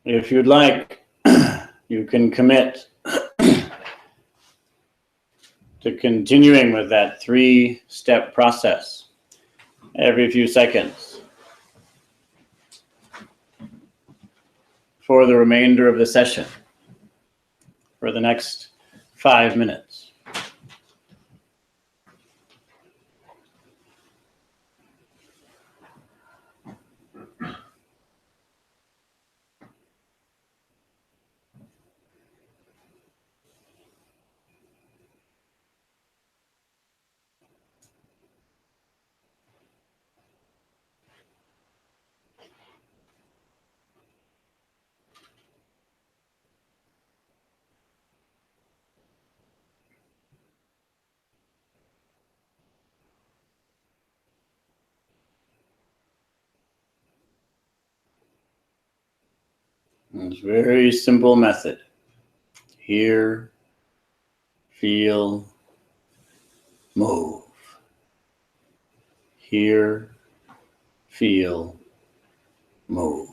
If you'd like, you can commit to continuing with that 3-step process every few seconds for the remainder of the session, for the next 5 minutes. It's a very simple method. Hear, feel, move. Hear, feel, move.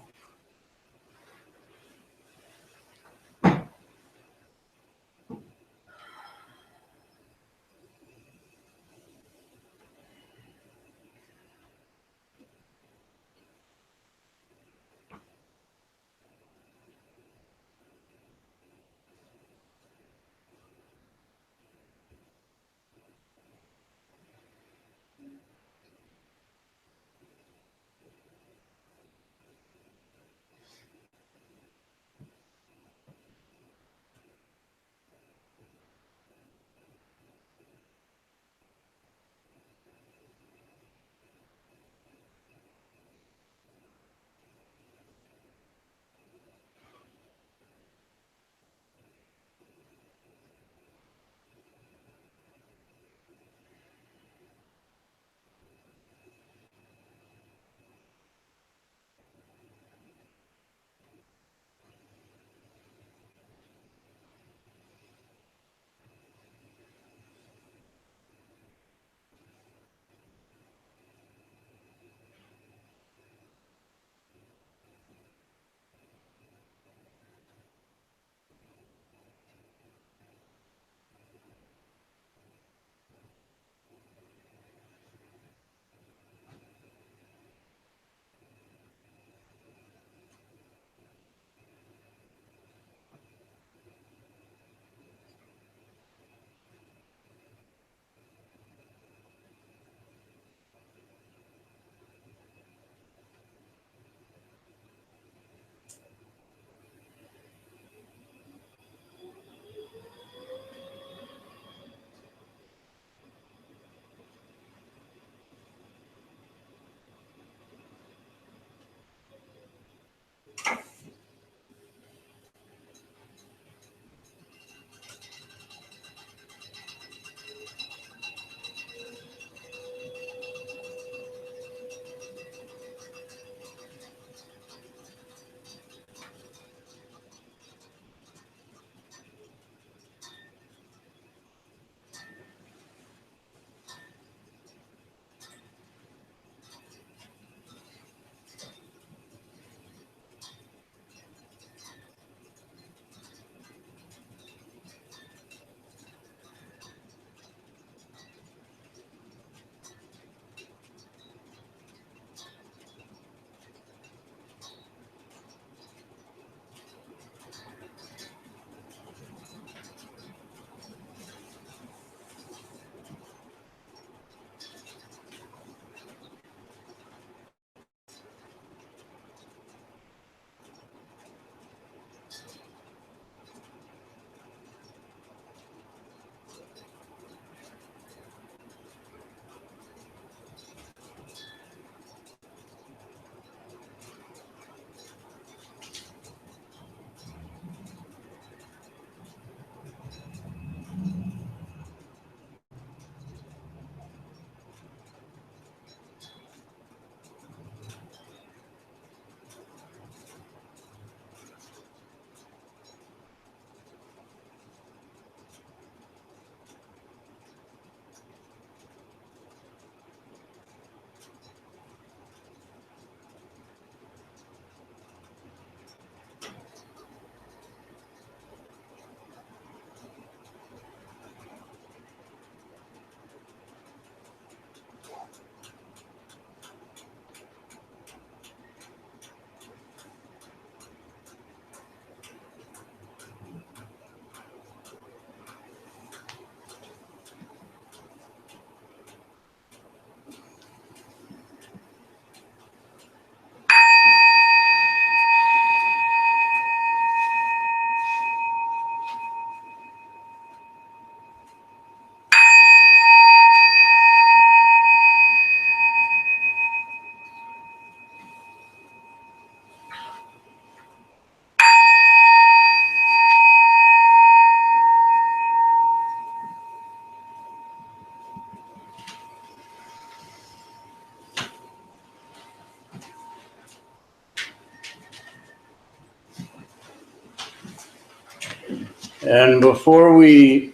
And before we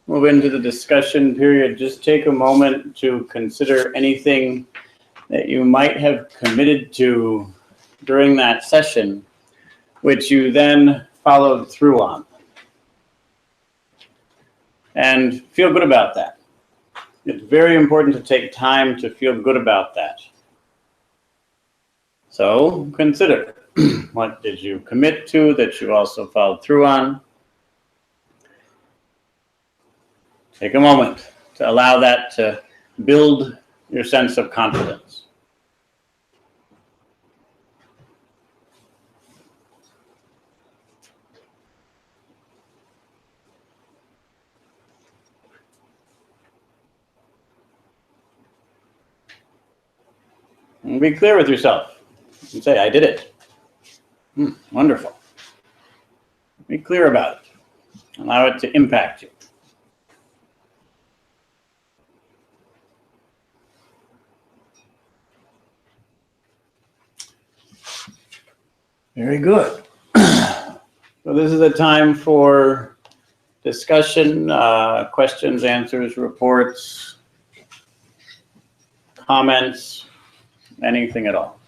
move into the discussion period, just take a moment to consider anything that you might have committed to during that session, which you then followed through on. And feel good about that. It's very important to take time to feel good about that. So consider, what did you commit to that you also followed through on? Take a moment to allow that to build your sense of confidence. And be clear with yourself and say, I did it. Wonderful. Be clear about it. Allow it to impact you. Very good. So this is a time for discussion, questions, answers, reports, comments, anything at all.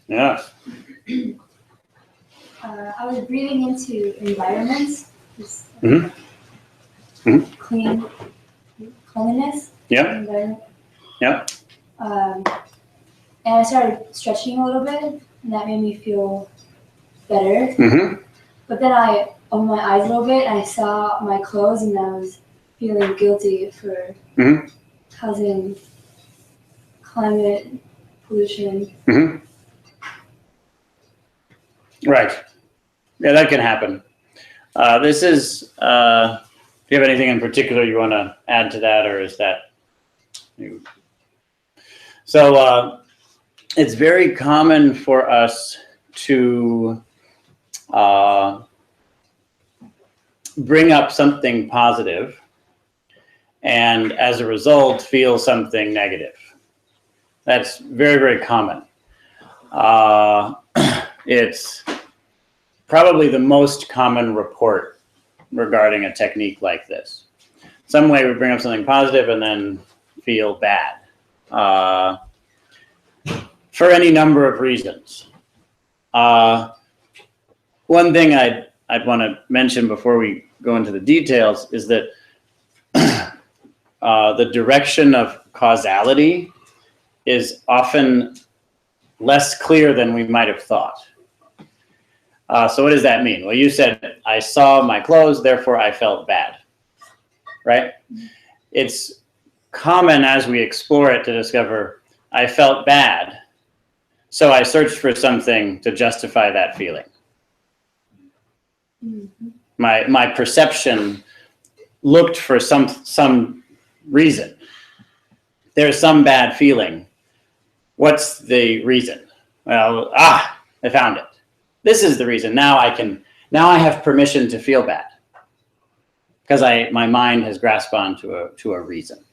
Yes. I was breathing into environments, just cleanliness. Yeah. Environment. Yeah. And I started stretching a little bit, and that made me feel better. But then I opened my eyes a little bit, and I saw my clothes, and I was feeling guilty for causing climate pollution. Right. Yeah, that can happen. This is, do you have anything in particular you want to add to that, or is that you? So it's very common for us to bring up something positive and as a result feel something negative. That's very, very common. It's probably the most common report regarding a technique like this. Some way we bring up something positive and then feel bad for any number of reasons. One thing I'd want to mention before we go into the details is that the direction of causality is often less clear than we might have thought. So what does that mean? Well, you said, I saw my clothes, therefore I felt bad, right? It's common as we explore it to discover, I felt bad, so I searched for something to justify that feeling. My perception looked for some reason. There's some bad feeling. What's the reason? Well, I found it. This is the reason. Now I have permission to feel bad because my mind has grasped on to a reason.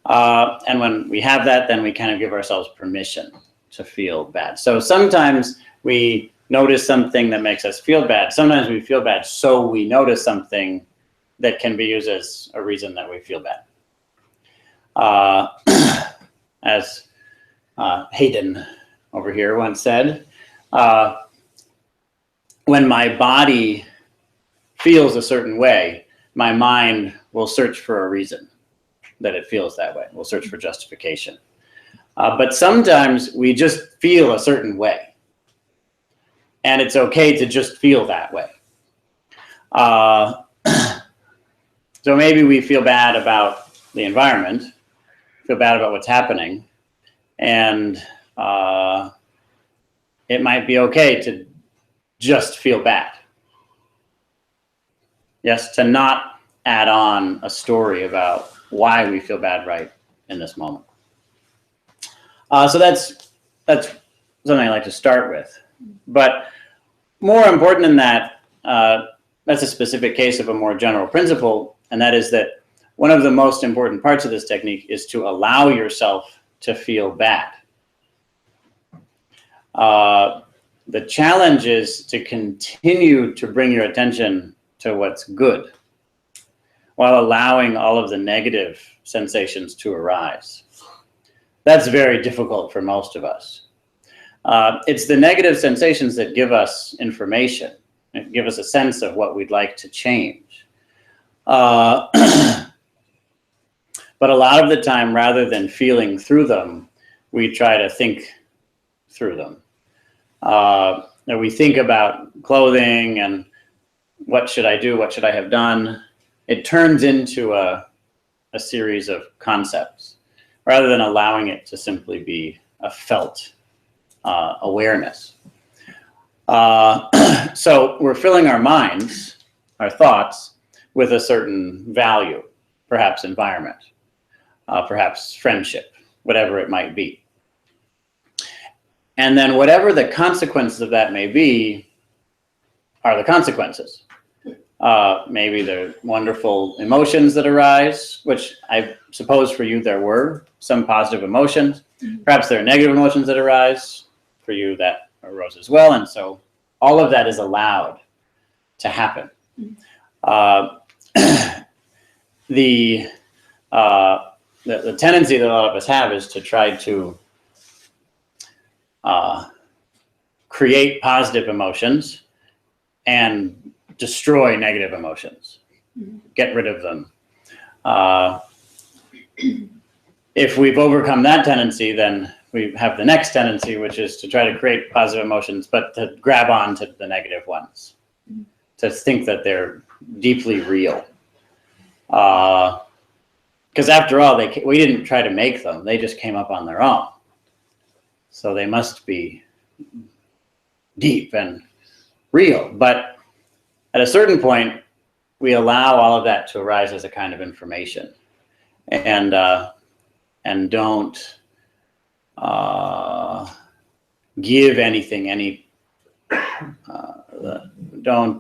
And when we have that, then we kind of give ourselves permission to feel bad. So sometimes we notice something that makes us feel bad. Sometimes we feel bad, so we notice something that can be used as a reason that we feel bad. As Hayden over here once said, when my body feels a certain way, my mind will search for a reason that it feels that way. We'll search for justification. But sometimes we just feel a certain way. And it's okay to just feel that way. So maybe we feel bad about the environment, feel bad about what's happening, and it might be okay to just feel bad. Yes, to not add on a story about why we feel bad right in this moment. So that's something I like to start with. But more important than that, that's a specific case of a more general principle, and that is that one of the most important parts of this technique is to allow yourself to feel bad. The challenge is to continue to bring your attention to what's good while allowing all of the negative sensations to arise. That's very difficult for most of us. It's the negative sensations that give us information, and give us a sense of what we'd like to change. But a lot of the time, rather than feeling through them, we try to think through them. We think about clothing and what should I do, what should I have done. It turns into a series of concepts rather than allowing it to simply be a felt awareness. So we're filling our minds, our thoughts, with a certain value, perhaps environment, perhaps friendship, whatever it might be. And then whatever the consequences of that may be are the consequences. Maybe the wonderful emotions that arise, which I suppose for you there were some positive emotions. Perhaps there are negative emotions that arise. For you that arose as well. And so all of that is allowed to happen. The tendency that a lot of us have is to try to create positive emotions and destroy negative emotions, get rid of them. If we've overcome that tendency, then we have the next tendency, which is to try to create positive emotions, but to grab on to the negative ones, to think that they're deeply real. Because after all, we didn't try to make them. They just came up on their own. So they must be deep and real. But at a certain point, we allow all of that to arise as a kind of information, and don't give anything any. Don't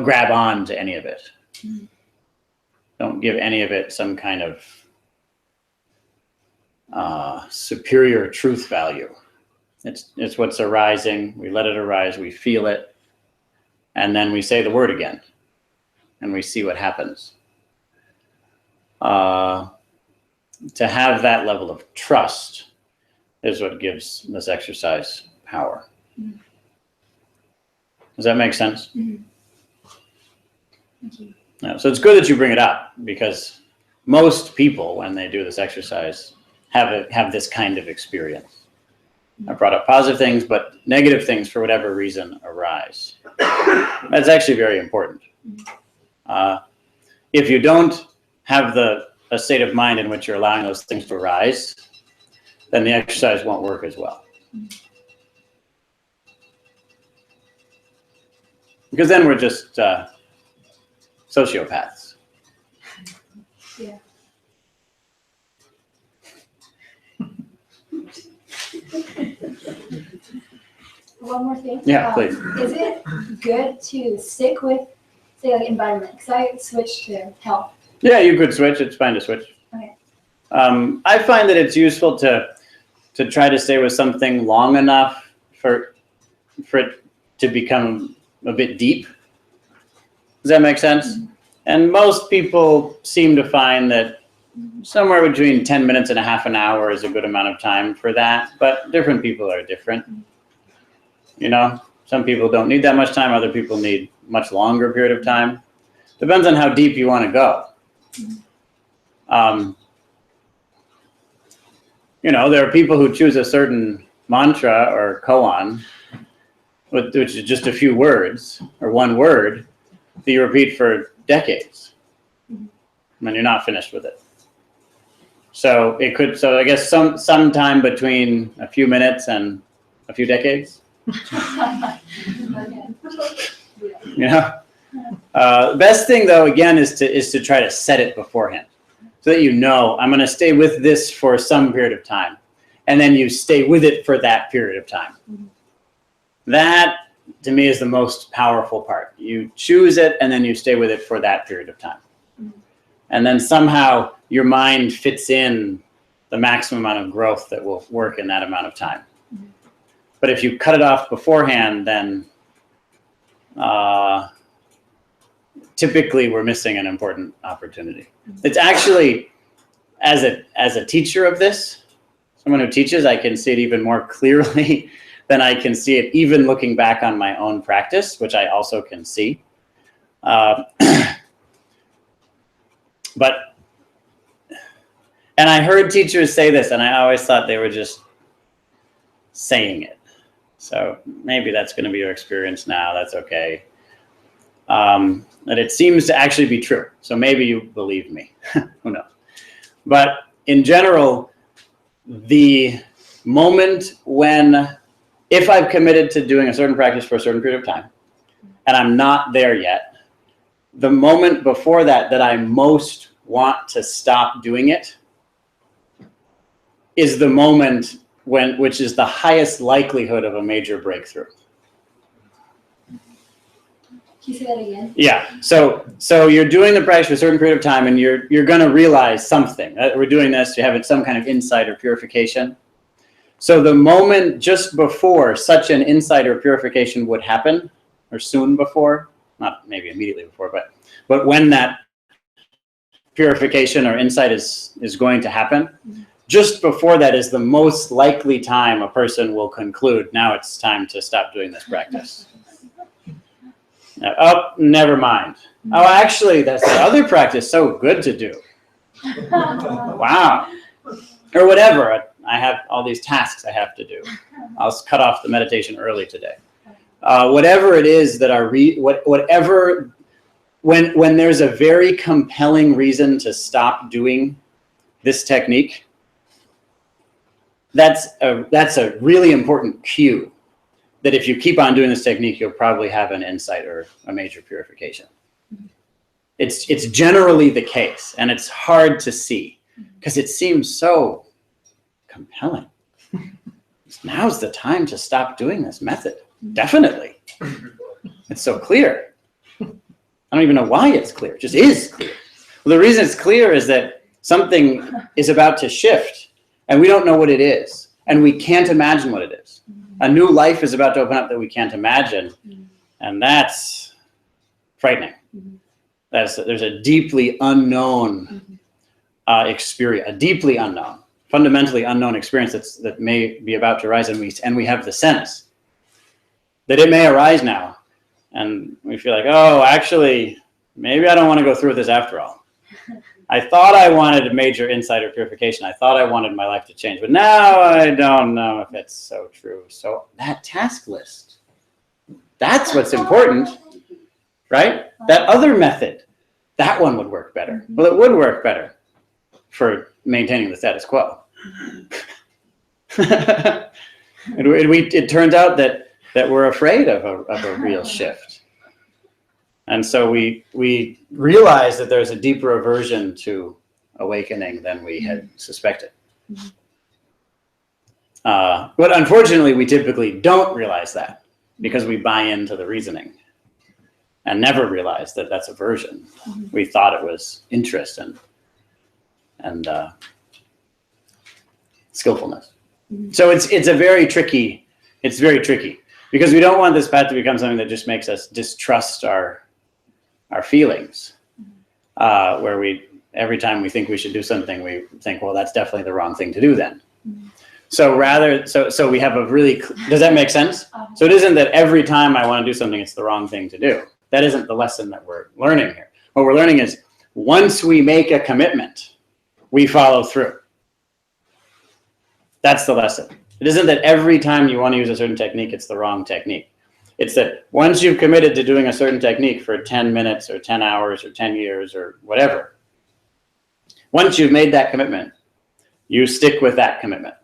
grab on to any of it. Don't give any of it some kind of superior truth value. It's what's arising. We let it arise. We feel it, and then we say the word again, and we see what happens. To have that level of trust is what gives this exercise power. Does that make sense? Mm-hmm. Thank you. Yeah, so it's good that you bring it up, because most people, when they do this exercise, have this kind of experience. I brought up positive things, but negative things, for whatever reason, arise. That's actually very important. If you don't have a state of mind in which you're allowing those things to arise, then the exercise won't work as well. Because then we're just sociopaths. Yeah. One more thing. Yeah, please. Is it good to stick with, say, like environment? Because I switched to health. Yeah, you could switch. It's fine to switch. Okay. I find that it's useful to try to stay with something long enough for it to become a bit deep. Does that make sense? Mm-hmm. And most people seem to find that somewhere between 10 minutes and a half an hour is a good amount of time for that. But different people are different. You know, some people don't need that much time. Other people need much longer period of time. Depends on how deep you want to go. You know, there are people who choose a certain mantra or koan, which is just a few words or one word that you repeat for decades, and you're not finished with it. So it could. So I guess sometime between a few minutes and a few decades. You know, the best thing though, again, is to try to set it beforehand, so that you know I'm going to stay with this for some period of time, and then you stay with it for that period of time. That to me, is the most powerful part. You choose it, and then you stay with it for that period of time. And then somehow your mind fits in the maximum amount of growth that will work in that amount of time. But if you cut it off beforehand, then typically we're missing an important opportunity. It's actually, as a teacher of this, someone who teaches, I can see it even more clearly than I can see it even looking back on my own practice, which I also can see. And I heard teachers say this, and I always thought they were just saying it. So maybe that's going to be your experience now. That's okay. But it seems to actually be true. So maybe you believe me. Who knows? But in general, the moment when, if I've committed to doing a certain practice for a certain period of time, and I'm not there yet, the moment before that I most want to stop doing it is the moment which is the highest likelihood of a major breakthrough. Can you say that again? Yeah. So you're doing the practice for a certain period of time, and you're going to realize something. We're doing this, you have some kind of insight or purification. So the moment just before such an insight or purification would happen, or soon before, not maybe immediately before, but when that purification or insight is going to happen, just before that is the most likely time a person will conclude, now it's time to stop doing this practice. Oh, never mind. Oh, actually, that's the other practice so good to do. Wow. Or whatever. I have all these tasks I have to do. I'll cut off the meditation early today. Whatever it is that when there's a very compelling reason to stop doing this technique, that's a really important cue that if you keep on doing this technique, you'll probably have an insight or a major purification. It's generally the case, and it's hard to see because it seems so compelling. Now's the time to stop doing this method. Definitely. It's so clear. I don't even know why it's clear. It just is clear. Well, the reason it's clear is that something is about to shift, and we don't know what it is, and we can't imagine what it is. A new life is about to open up that we can't imagine, and that's frightening. There's a deeply unknown experience, a deeply unknown, fundamentally unknown experience that may be about to arise, and we have the sense that it may arise now, and we feel like, oh, actually, maybe I don't want to go through with this after all. I thought I wanted a major insight or purification. I thought I wanted my life to change, but now I don't know if it's so true. So that task list, that's what's important, right? That other method, that one would work better. Well, it would work better for maintaining the status quo. It turns out that we're afraid of a real shift. And so we realize that there's a deeper aversion to awakening than we had suspected. But unfortunately, we typically don't realize that because we buy into the reasoning and never realize that that's aversion. We thought it was interest and skillfulness. So it's very tricky because we don't want this path to become something that just makes us distrust our feelings, where every time we think we should do something, we think, well, that's definitely the wrong thing to do then. So we have a really, does that make sense? So it isn't that every time I want to do something, it's the wrong thing to do. That isn't the lesson that we're learning here. What we're learning is once we make a commitment, we follow through. That's the lesson. It isn't that every time you want to use a certain technique, it's the wrong technique. It's that once you've committed to doing a certain technique for 10 minutes or 10 hours or 10 years or whatever, once you've made that commitment, you stick with that commitment.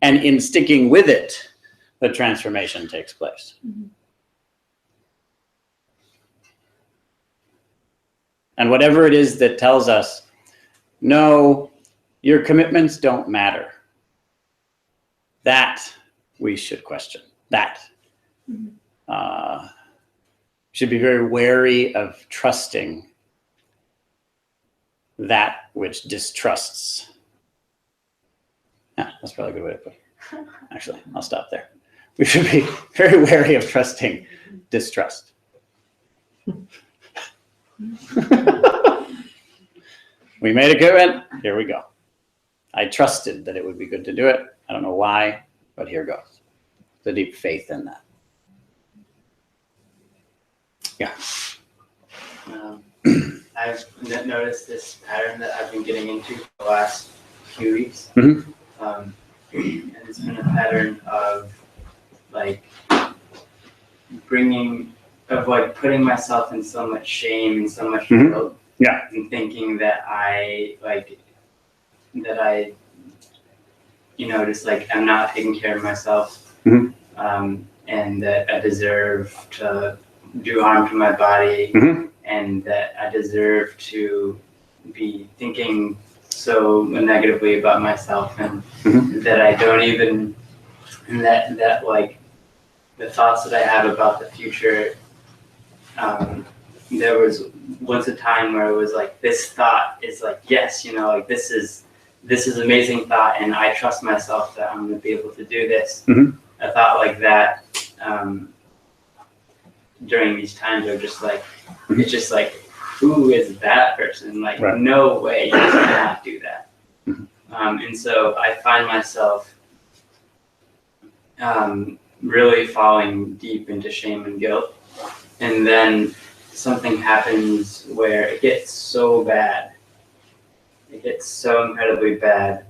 And in sticking with it, the transformation takes place. And whatever it is that tells us, no, your commitments don't matter, that we should question. That should be very wary of trusting that which distrusts. Yeah, that's probably a good way to put it. Actually, I'll stop there. We should be very wary of trusting distrust. We made a commitment. Here we go. I trusted that it would be good to do it. I don't know why, but here goes. The deep faith in that. Yeah. I've noticed this pattern that I've been getting into for the last few weeks. Mm-hmm. And it's been a pattern of like putting myself in so much shame and so much guilt. Yeah. And thinking that I just like I'm not taking care of myself. Mm-hmm. And that I deserve to do harm to my body. Mm-hmm. And that I deserve to be thinking so negatively about myself, and that I don't even, and that like the thoughts that I have about the future. There was once a time where it was like this thought is like, yes, like this is amazing thought, and I trust myself that I'm going to be able to do this. Mm-hmm. A thought like that during these times are just like, it's just like, who is that person? Like, right. No way, you cannot do that. And so I find myself really falling deep into shame and guilt. And then something happens where it gets so bad. It gets so incredibly bad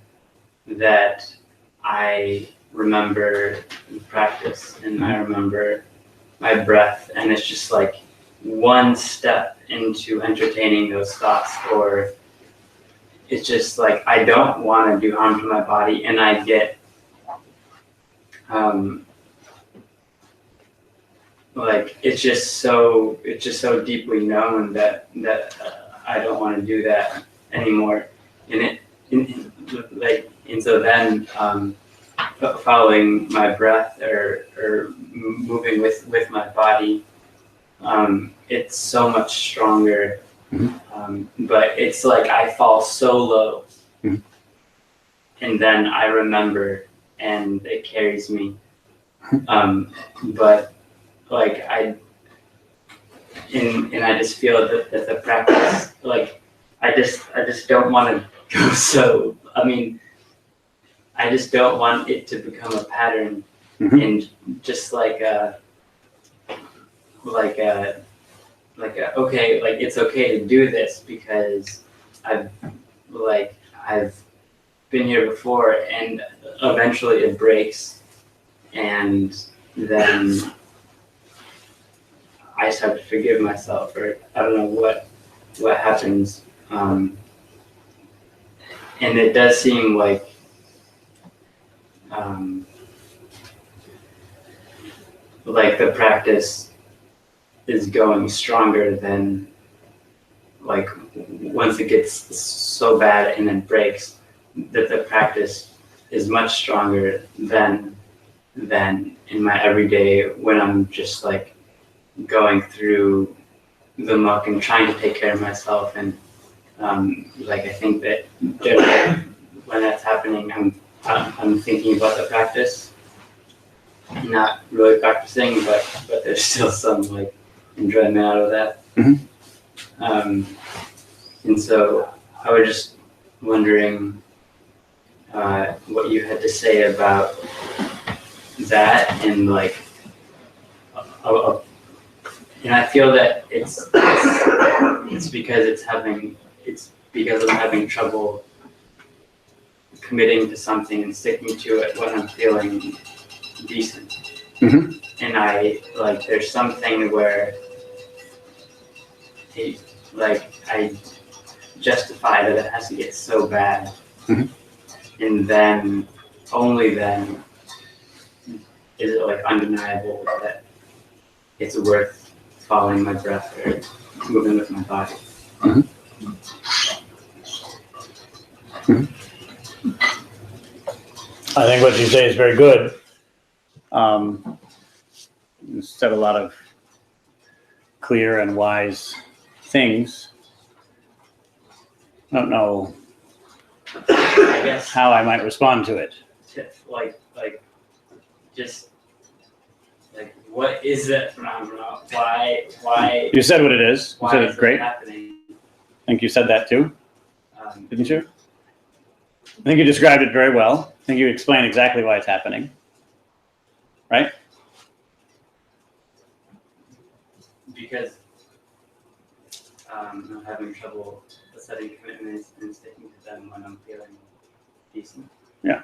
that I remember practice, and I remember my breath, and it's just like one step into entertaining those thoughts, or it's just like I don't want to do harm to my body, and I get like it's just so deeply known that I don't want to do that anymore, and so then following my breath or moving with my body, it's so much stronger. But it's like I fall so low, and then I remember, and it carries me. But like I just feel that the practice, like I just don't want to go so. I mean, I just don't want it to become a pattern, and just like okay, like it's okay to do this because I've been here before, and eventually it breaks, and then I start to forgive myself, or I don't know what happens, and it does seem like the practice is going stronger than like once it gets so bad and then breaks, that the practice is much stronger than in my everyday when I'm just like going through the muck and trying to take care of myself. And I think that when that's happening, I'm thinking about the practice, not really practicing, but there's still some like enjoyment out of that. And so I was just wondering what you had to say about that, and like, and I feel that it's because I'm having trouble committing to something and sticking to it when I'm feeling decent. And there's something where I justify that it has to get so bad, and then only then is it like undeniable that it's worth following my breath or moving with my body. I think what you say is very good. You said a lot of clear and wise things. I don't know I guess how I might respond to it. like just like what is that phenomenon? Why You said what it is. You why said is it great. it happening? I think you said that too, didn't you? I think you described it very well. I think you explained exactly why it's happening. Right? Because I'm having trouble setting commitments and sticking to them when I'm feeling decent. Yeah.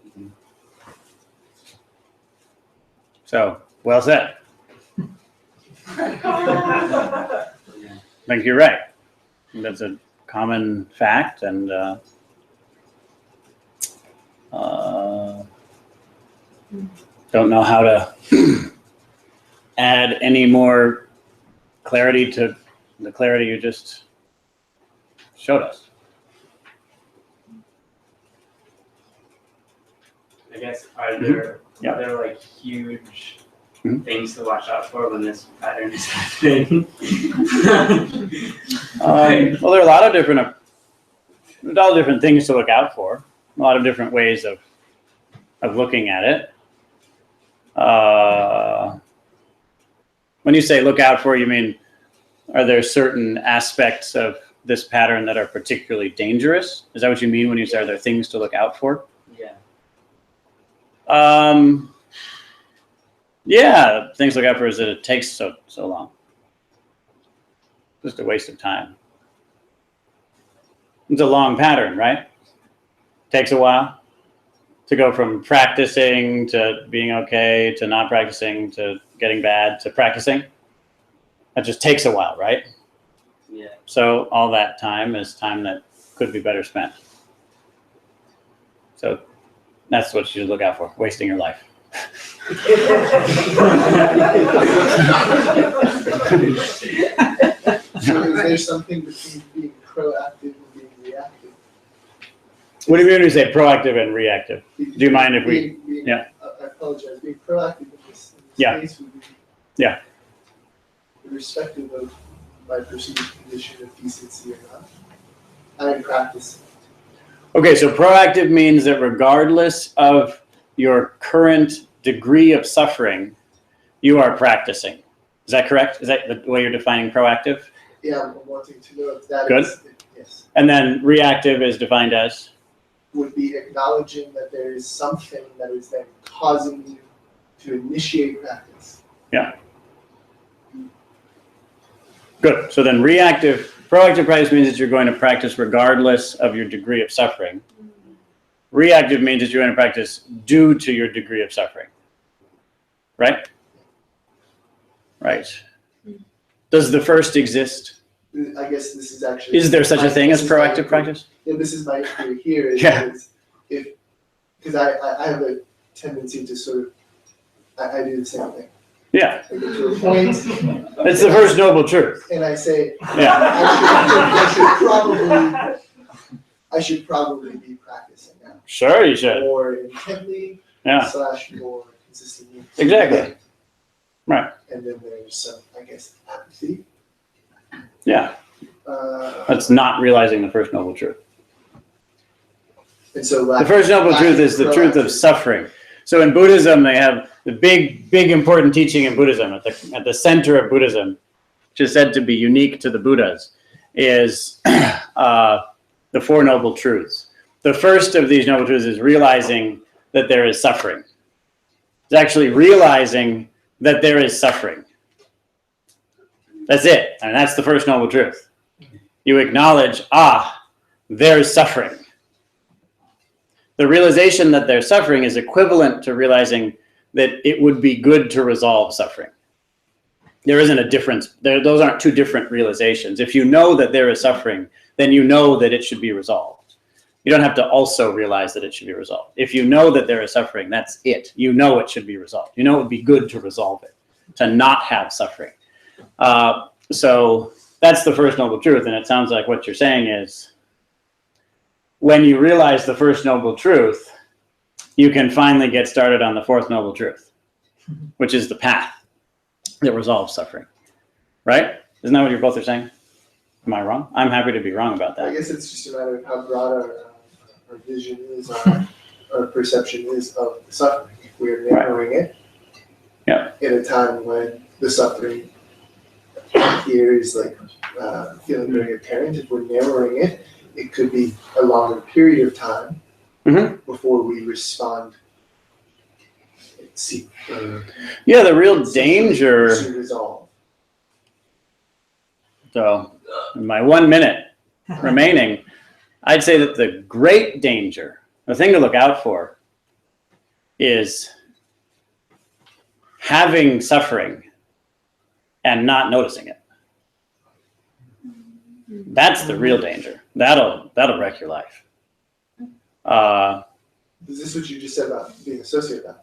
Mhm. So, well said. Yeah. I think you're right. That's a common fact, and don't know how to add any more clarity to the clarity you just showed us. I guess are there Yeah. like huge Mhm. things to watch out for when this pattern is happening? Well, there are a lot of different things to look out for. A lot of different ways of looking at it. When you say look out for, you mean are there certain aspects of this pattern that are particularly dangerous? Is that what you mean when you say are there things to look out for? Yeah. Yeah, things to look out for is that it takes so long. Just a waste of time. It's a long pattern, right? Takes a while to go from practicing to being okay to not practicing to getting bad to practicing. That just takes a while, right? Yeah. So all that time is time that could be better spent. So that's what you should look out for, wasting your life. So is there something between being proactive and being reactive? What do you mean when you say proactive and reactive? Do you mind if we? Being, yeah. I apologize. Being proactive in this Yeah. space would be. Yeah. Irrespective of my perceived condition of decency or not, I'm practicing. Okay, so proactive means that regardless of your current degree of suffering, you are practicing. Is that correct? Is that the way you're defining proactive? Yeah, I'm wanting to know if that Good. is, yes, And then reactive is defined as? would be acknowledging that there is something that is then causing you to initiate practice. Yeah. Good. So then proactive practice means that you're going to practice regardless of your degree of suffering. Reactive means that you're going to practice due to your degree of suffering. Right? Right. Does the first exist? I guess this is actually. Is there such a thing as proactive practice? Yeah, this is my inquiry here. Because I have a tendency to sort of, I do the same thing. Yeah. I get to a point. It's the first noble truth. And I say, Yeah. I should probably be practicing now. Sure, you should. More intently, Yeah. / more consistently. Exactly. Right. And then there's some, I guess, apathy. Yeah. Uh, That's not realizing the first noble truth. and so The first noble truth is the truth of suffering. So in Buddhism, they have the big important teaching in Buddhism at the center of Buddhism, which is said to be unique to the Buddhas, is the Four Noble Truths. The first of these noble truths is realizing that there is suffering. It's actually realizing that there is suffering. That's it. And that's the first noble truth. You acknowledge, there's suffering. The realization that there's suffering is equivalent to realizing that it would be good to resolve suffering. There isn't a difference. Those aren't two different realizations. If you know that there is suffering, then you know that it should be resolved. You don't have to also realize that it should be resolved. If you know that there is suffering, that's it. You know it should be resolved. You know it would be good to resolve it, to not have suffering. So that's the first noble truth. And it sounds like what you're saying is when you realize the first noble truth, you can finally get started on the fourth noble truth, which is the path that resolves suffering. Right? Isn't that what you both are saying? Am I wrong? I'm happy to be wrong about that. I guess it's just a matter of how broad our vision is, our perception is of the suffering. If we're narrowing it in a time when the suffering here is like feeling very apparent, if we're narrowing it, it could be a longer period of time before we respond. Yeah, the real danger. To resolve. So, in my 1 minute remaining, I'd say that the great danger, the thing to look out for, is having suffering and not noticing it. That's the real danger. That'll wreck your life. Is this what you just said about being a sociopath?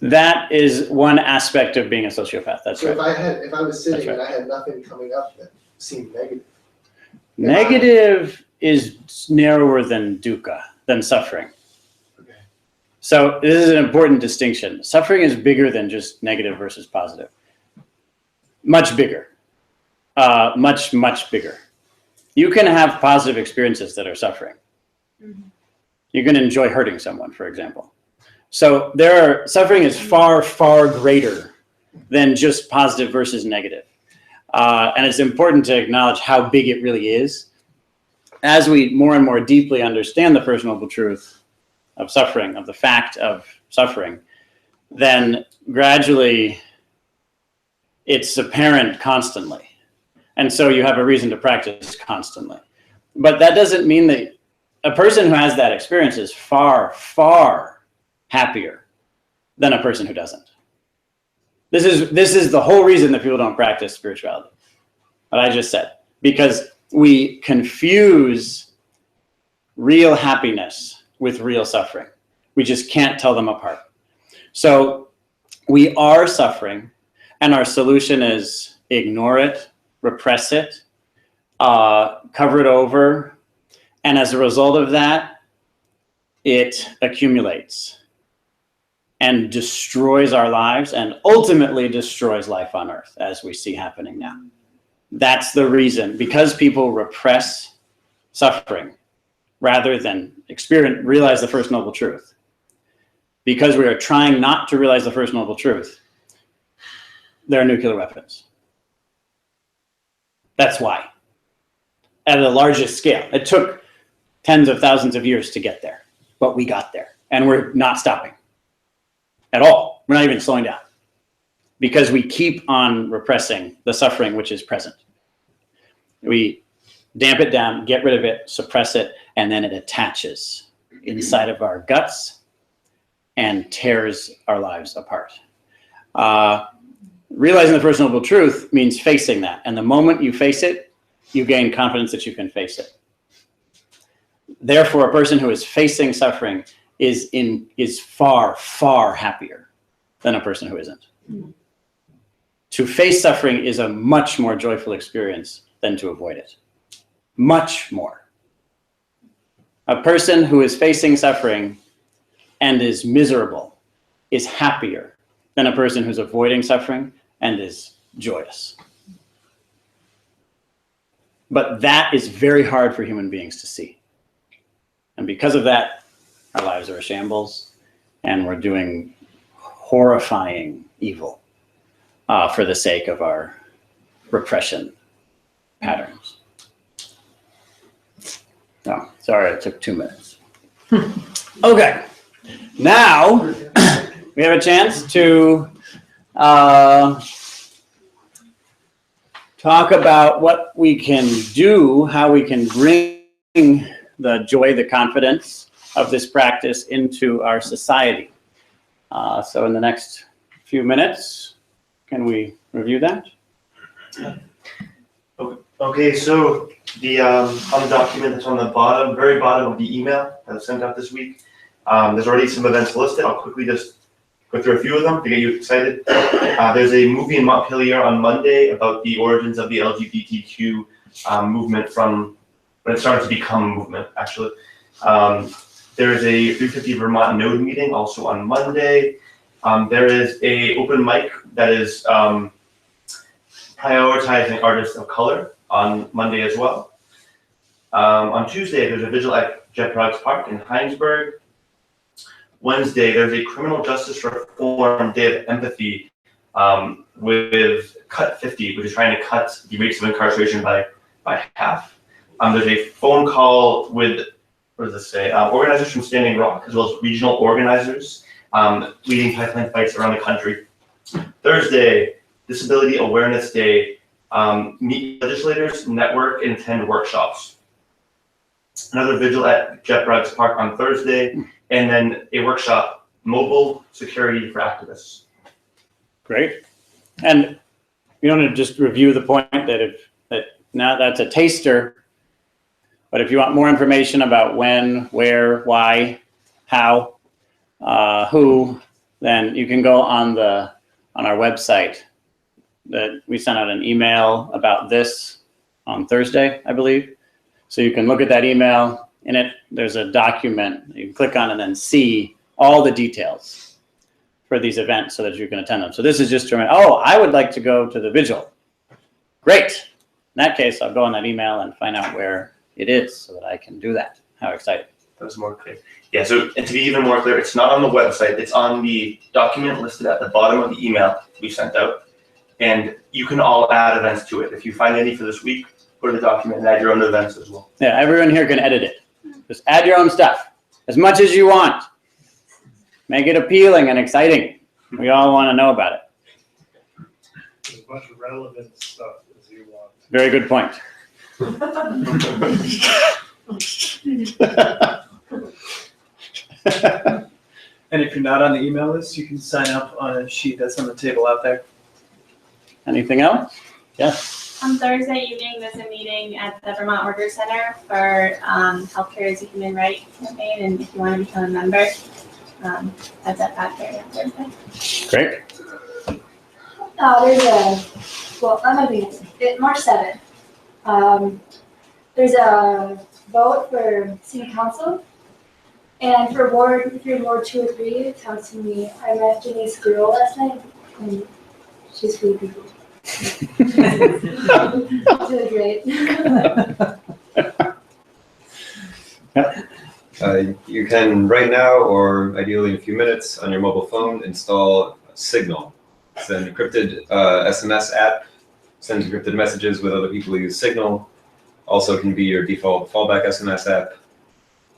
That is one aspect of being a sociopath. That's so right. If I was sitting and I had nothing coming up that seemed negative. Negative is narrower than dukkha, than suffering. Okay. So this is an important distinction. Suffering is bigger than just negative versus positive. Much bigger. Much, much bigger. You can have positive experiences that are suffering. You can enjoy hurting someone, for example. So suffering is far, far greater than just positive versus negative. And it's important to acknowledge how big it really is. As we more and more deeply understand the First Noble Truth of suffering, of the fact of suffering, then gradually it's apparent constantly. And so you have a reason to practice constantly. But that doesn't mean that a person who has that experience is far, far happier than a person who doesn't. This is the whole reason that people don't practice spirituality. What I just said. Because we confuse real happiness with real suffering. We just can't tell them apart. So we are suffering, and our solution is ignore it, repress it, cover it over, and as a result of that, it accumulates and destroys our lives and ultimately destroys life on earth, as we see happening now. That's the reason, because people repress suffering rather than realize the First Noble Truth. Because we are trying not to realize the First Noble Truth, there are nuclear weapons. That's why. At the largest scale. It took tens of thousands of years to get there, but we got there. And we're not stopping at all. We're not even slowing down. Because we keep on repressing the suffering which is present. We damp it down, get rid of it, suppress it, and then it attaches inside of our guts and tears our lives apart. Realizing the First Noble Truth means facing that. And the moment you face it, you gain confidence that you can face it. Therefore, a person who is facing suffering is far, far happier than a person who isn't. To face suffering is a much more joyful experience than to avoid it. Much more. A person who is facing suffering and is miserable is happier than a person who's avoiding suffering and is joyous. But that is very hard for human beings to see. And because of that, our lives are a shambles and we're doing horrifying evil for the sake of our repression patterns. Oh, sorry, it took 2 minutes. Okay, now we have a chance to talk about what we can do, how we can bring the joy, the confidence of this practice into our society. So in the next few minutes, can we review that? Okay, so the on the document that's on the bottom, very bottom of the email that was sent out this week, there's already some events listed. I'll quickly just go through a few of them to get you excited. There's a movie in Montpelier on Monday about the origins of the LGBTQ movement from when it started to become a movement, actually. There is a 350 Vermont Node meeting also on Monday. There is a open mic that is prioritizing artists of color on Monday as well. On Tuesday, there's a vigil at Jet Products Park in Heinsberg. Wednesday, there's a criminal justice reform day of empathy with Cut 50, which is trying to cut the rates of incarceration by half. There's a phone call with, what does this say? Organizers from Standing Rock, as well as regional organizers leading pipeline fights around the country. Thursday, Disability Awareness Day, meet legislators, network, and attend workshops. Another vigil at Jet Products Park on Thursday, and then a workshop, Mobile Security for Activists. Great. And you want to just review the point that now that's a taster, but if you want more information about when, where, why, how, who, then you can go on our website. That we sent out an email about this on Thursday, I believe. So you can look at that email. In it, there's a document you can click on and then see all the details for these events so that you can attend them. So this is just to remind, oh, I would like to go to the vigil. Great. In that case, I'll go on that email and find out where it is so that I can do that. How exciting. That was more clear. Yeah, so and to be even more clear, it's not on the website. It's on the document listed at the bottom of the email we sent out. And you can all add events to it. If you find any for this week, go to the document and add your own events as well. Yeah, everyone here can edit it. Just add your own stuff as much as you want. Make it appealing and exciting. We all want to know about it. As much relevant stuff as you want. Very good point. And if you're not on the email list, you can sign up on a sheet that's on the table out there. Anything else? Yes. On Thursday evening, there's a meeting at the Vermont Workers Center for Healthcare is a Human Right campaign, and if you want to become a member, that's at 5:30 on Thursday. Great. That might be March 7th. There's a vote for city council, and for Ward 2 or 3, talk to me. I met Jenny's girl last night, and she's really good. Really great. You can right now, or ideally in a few minutes, on your mobile phone, install Signal. It's an encrypted SMS app, sends encrypted messages with other people who use Signal. Also can be your default fallback SMS app.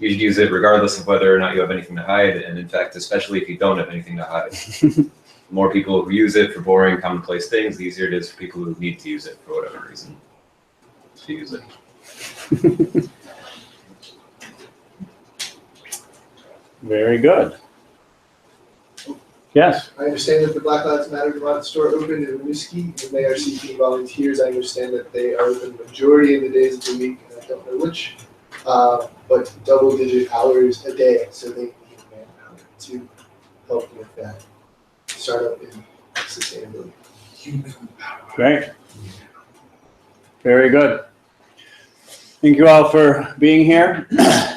You should use it regardless of whether or not you have anything to hide, and in fact, especially if you don't have anything to hide. The more people who use it for boring, commonplace things, the easier it is for people who need to use it for whatever reason to use it. Very good. Yes. I understand that the Black Lives Matter Vermont store opened in Winooski, and they are seeking volunteers. I understand that they are open the majority of the days of the week, and I don't know which, but double-digit hours a day, so they need manpower to help with that startup and sustainability. Great. Very good. Thank you all for being here.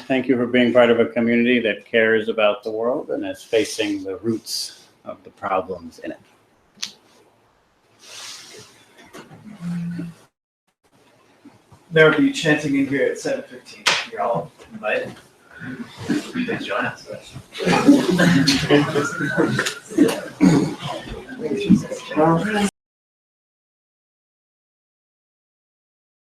Thank you for being part of a community that cares about the world and is facing the roots of the problems in it. There will be chanting in here at 7:15. You're all invited. Please join us. Thank you.